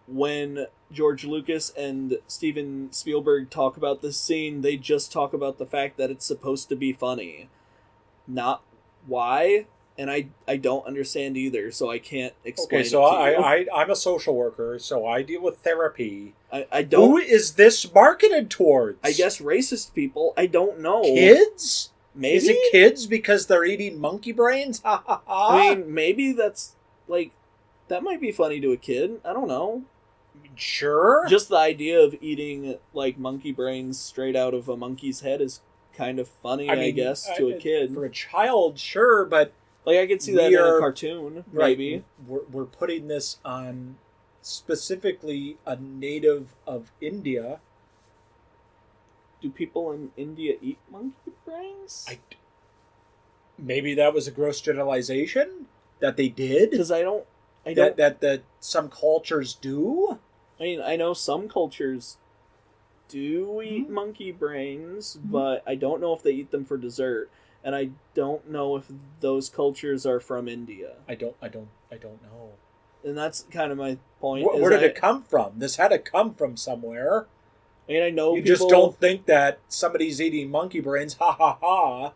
when George Lucas and Steven Spielberg talk about this scene, they just talk about the fact that it's supposed to be funny, not why. And I don't understand either, so I can't explain. Okay, so it to you. I'm a social worker, so I deal with therapy. I don't. Who is this marketed towards? I guess racist people. I don't know. Kids? Maybe? Is it kids because they're eating monkey brains? Ha ha ha. I mean, maybe that's like that might be funny to a kid. I don't know. Sure. Just the idea of eating like monkey brains straight out of a monkey's head is kind of funny, I guess, to a kid. For a child, sure, but like I could see that in a cartoon, maybe. We're putting this on specifically a native of India. Do people in India eat monkey brains? Maybe that was a gross generalization that they did. Because I don't that some cultures do. I mean, I know some cultures do eat monkey brains, but I don't know if they eat them for dessert, and I don't know if those cultures are from India. I don't know. And that's kind of my point. Where did it come from? This had to come from somewhere. I mean, I know you just don't think that somebody's eating monkey brains. Ha ha ha.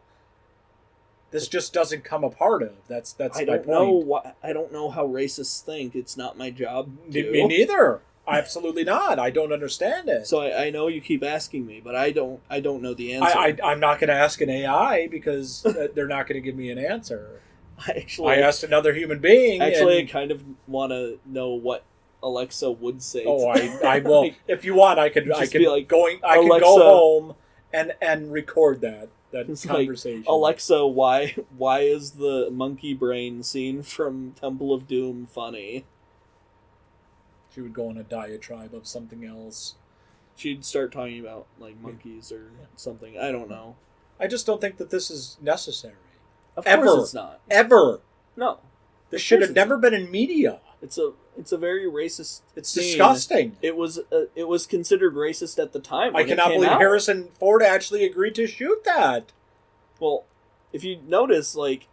This just doesn't come a part of. That's my point. I don't know how racists think. It's not my job. Me neither. Absolutely not. I don't understand it. So I know you keep asking me, but I don't know the answer. I'm not going to ask an AI because they're not going to give me an answer. I asked another human being. Actually, I kind of want to know what Alexa would say. Oh, I will. Like, if you want, I could be like, I can go home and record that conversation. Like, Alexa, why is the monkey brain scene from Temple of Doom funny? She would go on a diatribe of something else. She'd start talking about like monkeys or something. I don't know. I just don't think that this is necessary. Of course it's not. Ever. No. This should have never been in media. It's a very racist. It's scene. disgusting. It was considered racist at the time. I cannot believe Harrison Ford actually agreed to shoot that. Well, if you notice, like,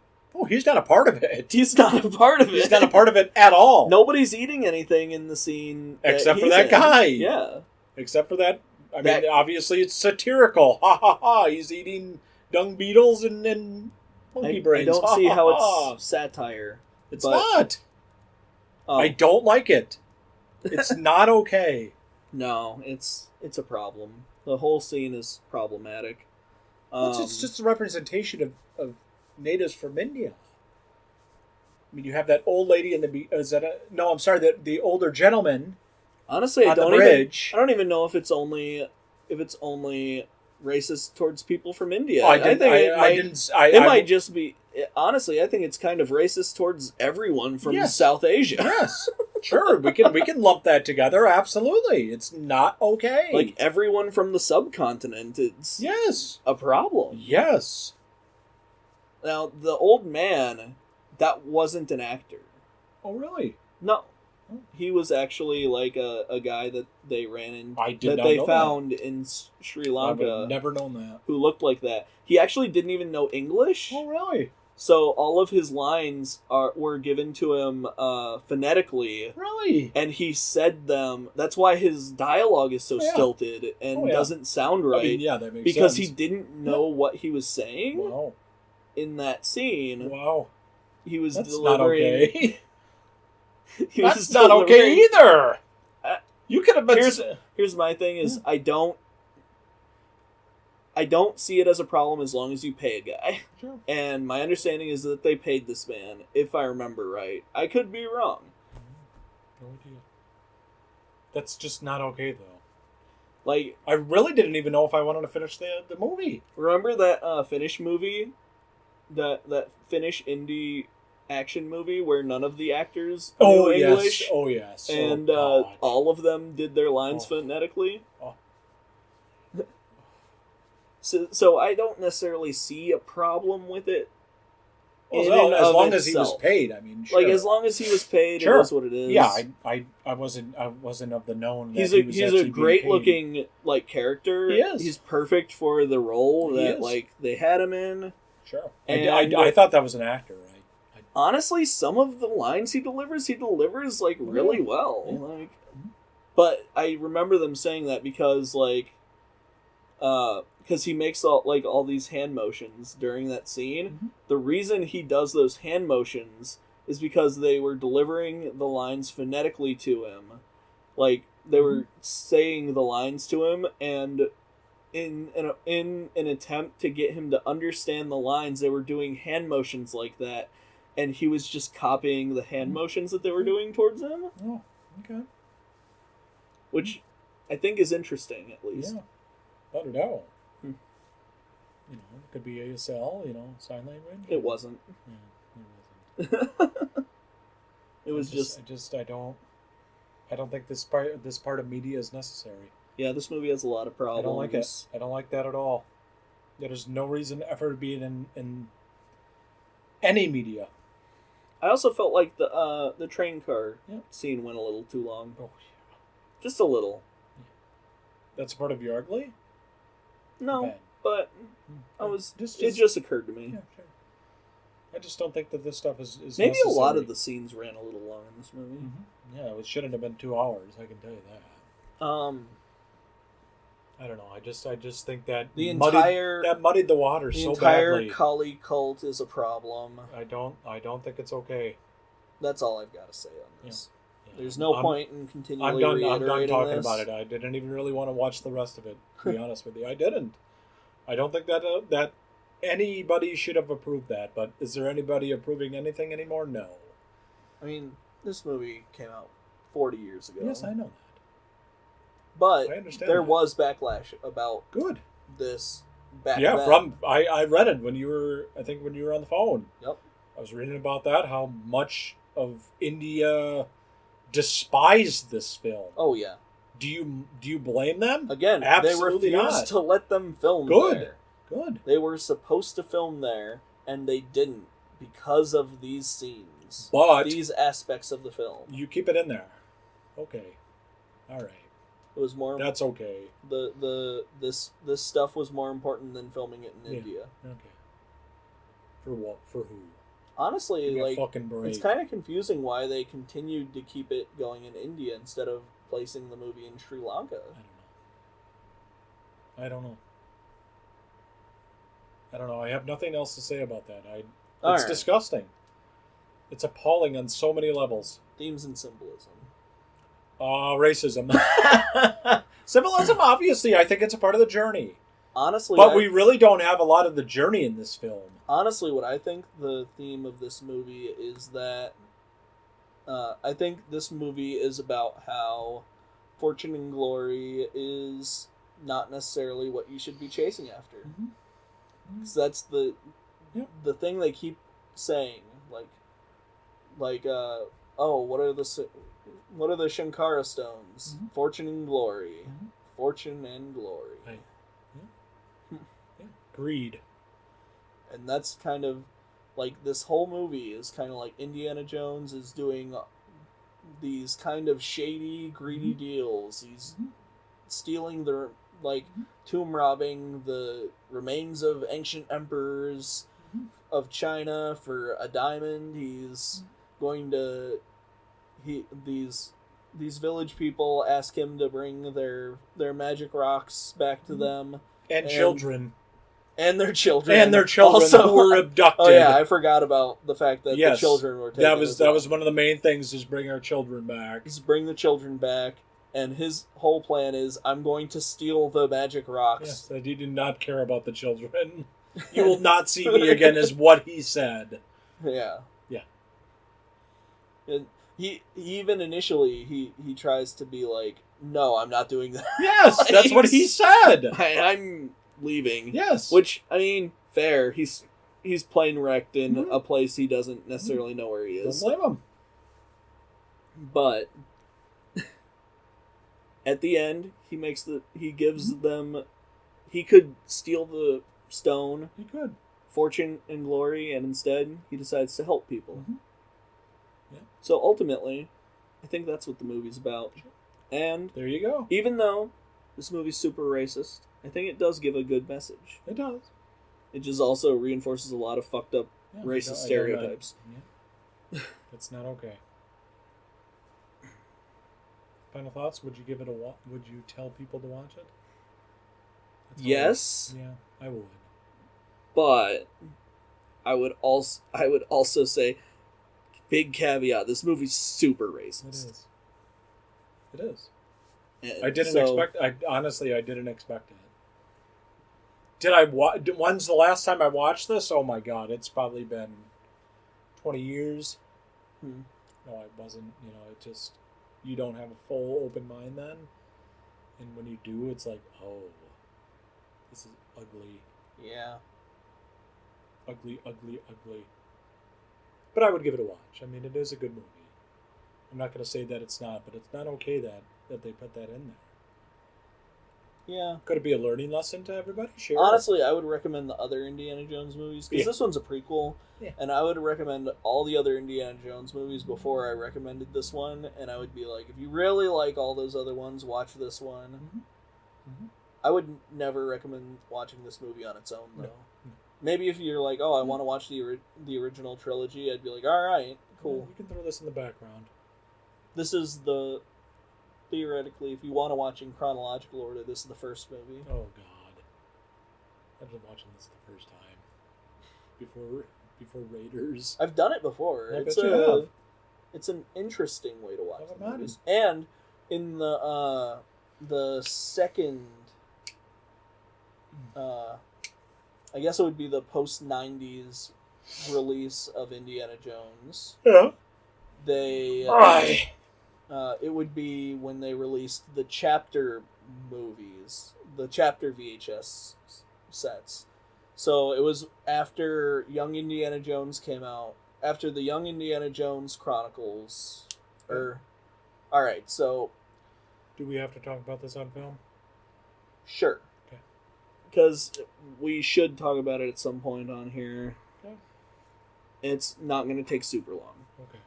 he's not a part of it. He's not a part of it. He's not a part of it at all. Nobody's eating anything in the scene except for that guy. Yeah. Except for that. I mean, obviously it's satirical. Ha ha ha! He's eating dung beetles and monkey brains. I don't see how it's satire. It's not. I don't like it. It's not okay. No, it's a problem. The whole scene is problematic. It's just a representation of natives from India. I mean, you have that old lady in the... No, I'm sorry, the older gentleman. Honestly, I don't even know if it's only racist towards people from India. It might just be. Honestly, I think it's kind of racist towards everyone from South Asia. Yes, sure, we can lump that together. Absolutely, it's not okay. Like everyone from the subcontinent, it's a problem. Yes. Now the old man, that wasn't an actor. Oh, really? No. He was actually like a guy that they ran in that they found in Sri Lanka. I would have never known that. Who looked like that. He actually didn't even know English. Oh, really? So all of his lines were given to him phonetically. Really? And he said them. That's why his dialogue is so stilted and doesn't sound right. I mean, that makes because sense. He didn't know what he was saying. Wow. In that scene. Wow. He was That's delivering... not okay. That's not okay either. You could have been... Here's my thing is I don't see it as a problem as long as you pay a guy. Sure. And my understanding is that they paid this man, if I remember right. I could be wrong. No idea. That's just not okay, though. Like, I really didn't even know if I wanted to finish the movie. Remember that Finnish movie? That Finnish indie action movie where none of the actors knew English? Yes. Oh, yes. And all of them did their lines phonetically. Oh. So I don't necessarily see a problem with it. Well, as long as he was paid, I mean, sure. Like as long as he was paid, sure. It is what it is. Yeah, I wasn't of the known. He's a great looking like character. He is. He's perfect for the role that like they had him in. Sure. And I thought that was an actor. Honestly, some of the lines he delivers like really well. Yeah. Like, but I remember them saying that because he makes all these hand motions during that scene. Mm-hmm. The reason he does those hand motions is because they were delivering the lines phonetically to him. Like they were saying the lines to him, and in an attempt to get him to understand the lines, they were doing hand motions like that. And he was just copying the hand motions that they were doing towards him. Oh, okay. Which I think is interesting, at least. Yeah. I don't know. You know, it could be ASL, sign language. It wasn't. Yeah, it wasn't. It was I don't think this part of media is necessary. Yeah, this movie has a lot of problems. I don't like it. I don't like that at all. There's no reason ever to be in any media. I also felt like the train car scene went a little too long. Oh, yeah. Just a little. Yeah. That's part of your ugly? No, but it just occurred to me. Yeah, sure. I just don't think that this stuff is maybe necessary. A lot of the scenes ran a little long in this movie. Mm-hmm. Yeah, it shouldn't have been 2 hours, I can tell you that. I don't know. I just think that muddied the water so badly. The entire Kali cult is a problem. I don't think it's okay. That's all I've got to say on this. Yeah. There's no point in continually reiterating I'm done talking this. about it. I didn't even really want to watch the rest of it, to be honest with you. I didn't. I don't think that anybody should have approved that, but is there anybody approving anything anymore? No. I mean, this movie came out 40 years ago. Yes, I know that. But there was backlash about this back then. I read it when you were on the phone. Yep. I was reading about that, how much of India despised this film. Oh yeah. Do you blame them? Again, absolutely they refused to let them film there. Good. They were supposed to film there, and they didn't because of these scenes. But these aspects of the film. You keep it in there. Okay. All right. It was more. That's okay. This stuff was more important than filming it in India. Okay. For what? For who? Honestly, it's kind of confusing why they continued to keep it going in India instead of placing the movie in Sri Lanka. I don't know. I have nothing else to say about that. It's disgusting. It's appalling on so many levels. Themes and symbolism. Racism. Symbolism, obviously, I think it's a part of the journey. Honestly, but we really don't have a lot of the journey in this film. Honestly, what I think the theme of this movie is that I think this movie is about how fortune and glory is not necessarily what you should be chasing after. Because that's the thing they keep saying, oh, what are the Shankara stones? Fortune and glory, fortune and glory. Right. Greed. And that's kind of like this whole movie is kind of like Indiana Jones is doing these kind of shady, greedy deals. He's stealing the tomb robbing the remains of ancient emperors of China for a diamond. He's going to these village people ask him to bring their magic rocks back to them and children. And their children. And their children also were abducted. Oh yeah, I forgot about the fact that the children were taken. That was one of the main things, is bring our children back. Is bring the children back, and his whole plan is, I'm going to steal the magic rocks. Yes, that he did not care about the children. You will not see me again, is what he said. Yeah. Yeah. And he even initially, he tries to be like, no, I'm not doing that. Yes, that's what he said. I'm leaving. Yes. Which, I mean, fair. He's plane wrecked in a place he doesn't necessarily know where he is. Don't blame him. But at the end, he gives them, he could steal the stone. He could. Fortune and glory, and instead he decides to help people. Yeah. So ultimately, I think that's what the movie's about. And there you go. Even though this movie's super racist, I think it does give a good message. It does. It just also reinforces a lot of fucked up racist stereotypes. That's not okay. Final thoughts? Would you give it would you tell people to watch it? Yes. Yeah, I would. But I would also say, big caveat, this movie's super racist. It is. And I didn't expect it. When's the last time I watched this? Oh my god, it's probably been 20 years. No, it wasn't. It just, you don't have a full open mind then. And when you do, it's like, oh, this is ugly. Yeah. Ugly, ugly, ugly. But I would give it a watch. I mean, it is a good movie. I'm not going to say that it's not, but it's not okay that they put that in there. Yeah. Could it be a learning lesson to everybody? Sure. Honestly, I would recommend the other Indiana Jones movies, because this one's a prequel, and I would recommend all the other Indiana Jones movies before I recommended this one, and I would be like, if you really like all those other ones, watch this one. I would never recommend watching this movie on its own, though. No. Maybe if you're like, oh, I want to watch the original trilogy, I'd be like, alright, cool. Yeah, you can throw this in the background. This is theoretically, if you want to watch in chronological order, this is the first movie. Oh god, I've been watching this the first time before Raiders. I've done it before. It's an interesting way to watch the movies. And in the second, I guess it would be the post-90s release of Indiana Jones. Yeah. It would be when they released the chapter movies, the chapter VHS sets. So it was after Young Indiana Jones came out, after the Young Indiana Jones Chronicles. Alright, so... Do we have to talk about this on film? Sure. Okay. Because we should talk about it at some point on here. Okay. It's not going to take super long. Okay.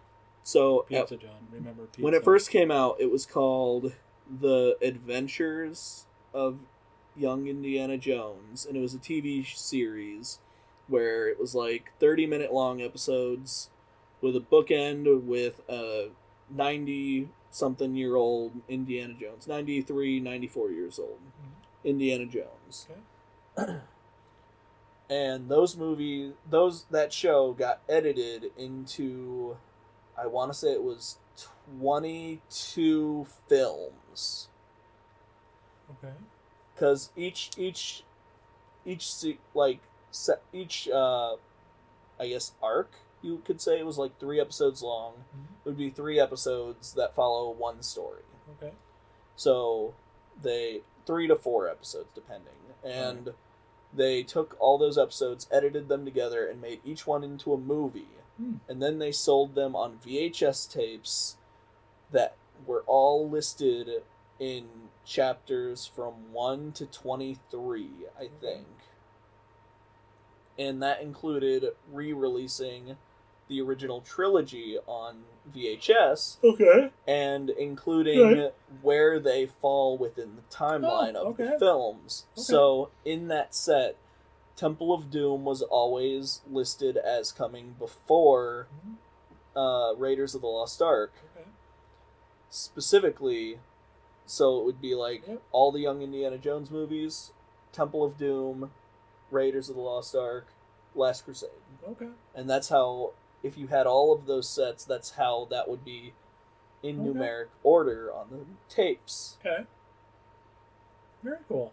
So, Pizza John. Remember Pizza. When it first came out, it was called The Adventures of Young Indiana Jones, and it was a TV series where it was like 30-minute long episodes with a bookend with a 90-something-year-old Indiana Jones. 93, 94 years old. Indiana Jones. Okay. And those movies, that show got edited into, I want to say it was 22 films. Okay. Because each I guess arc, you could say, it was like 3 episodes long. Mm-hmm. It would be 3 episodes that follow one story. Okay. So 3 to 4 episodes depending, and they took all those episodes, edited them together, and made each one into a movie. And then they sold them on VHS tapes that were all listed in chapters from 1 to 23, I think. And that included re-releasing the original trilogy on VHS. Okay. And including where they fall within the timeline of the films. Okay. So, in that set, Temple of Doom was always listed as coming before Raiders of the Lost Ark. Okay. Specifically, so it would be like all the Young Indiana Jones movies, Temple of Doom, Raiders of the Lost Ark, Last Crusade. Okay. And that's how, if you had all of those sets, that's how that would be in numeric order on the tapes. Okay. Very cool.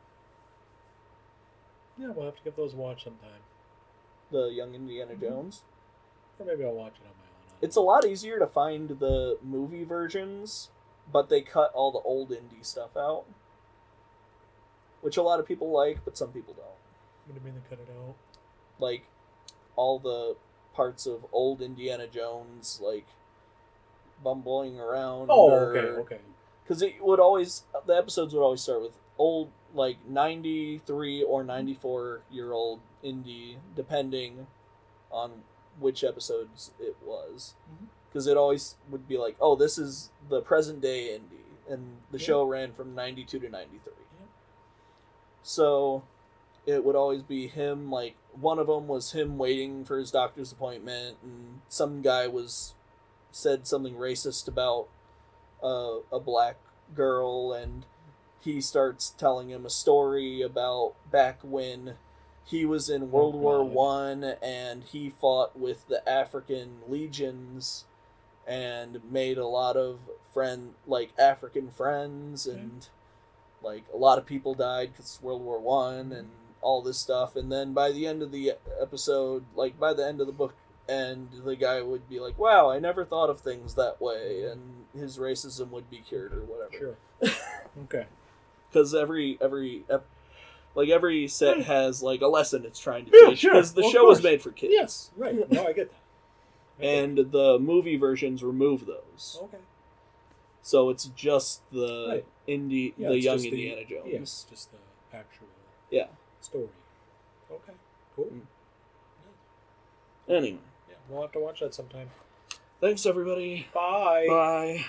Yeah, we'll have to give those a watch sometime. The Young Indiana Jones? Or maybe I'll watch it on my own. It's a lot easier to find the movie versions, but they cut all the old indie stuff out. Which a lot of people like, but some people don't. What do you mean they cut it out? Like, all the parts of old Indiana Jones, like, bumbling around. Okay. Because the episodes would always start with old, like, 93 or 94-year-old indie, depending on which episodes it was. Because it always would be like, oh, this is the present day indie, and the show ran from 92 to 93. So it would always be him, like, one of them was him waiting for his doctor's appointment, and some guy said something racist about a black girl, and he starts telling him a story about back when he was in World War One, and he fought with the African legions and made a lot of African friends, and like a lot of people died because it's World War One and all this stuff. And then by the end of the episode, like by the end of the book, and the guy would be like, "Wow, I never thought of things that way," and his racism would be cured or whatever. Sure. Okay. Because every set has like a lesson it's trying to teach. Because the show was made for kids. Yes, right. No, I get that. And the movie versions remove those. Okay. So it's just the young Indiana Jones. Yes, just the actual story. Okay, cool. Anyway. Yeah, we'll have to watch that sometime. Thanks, everybody. Bye. Bye.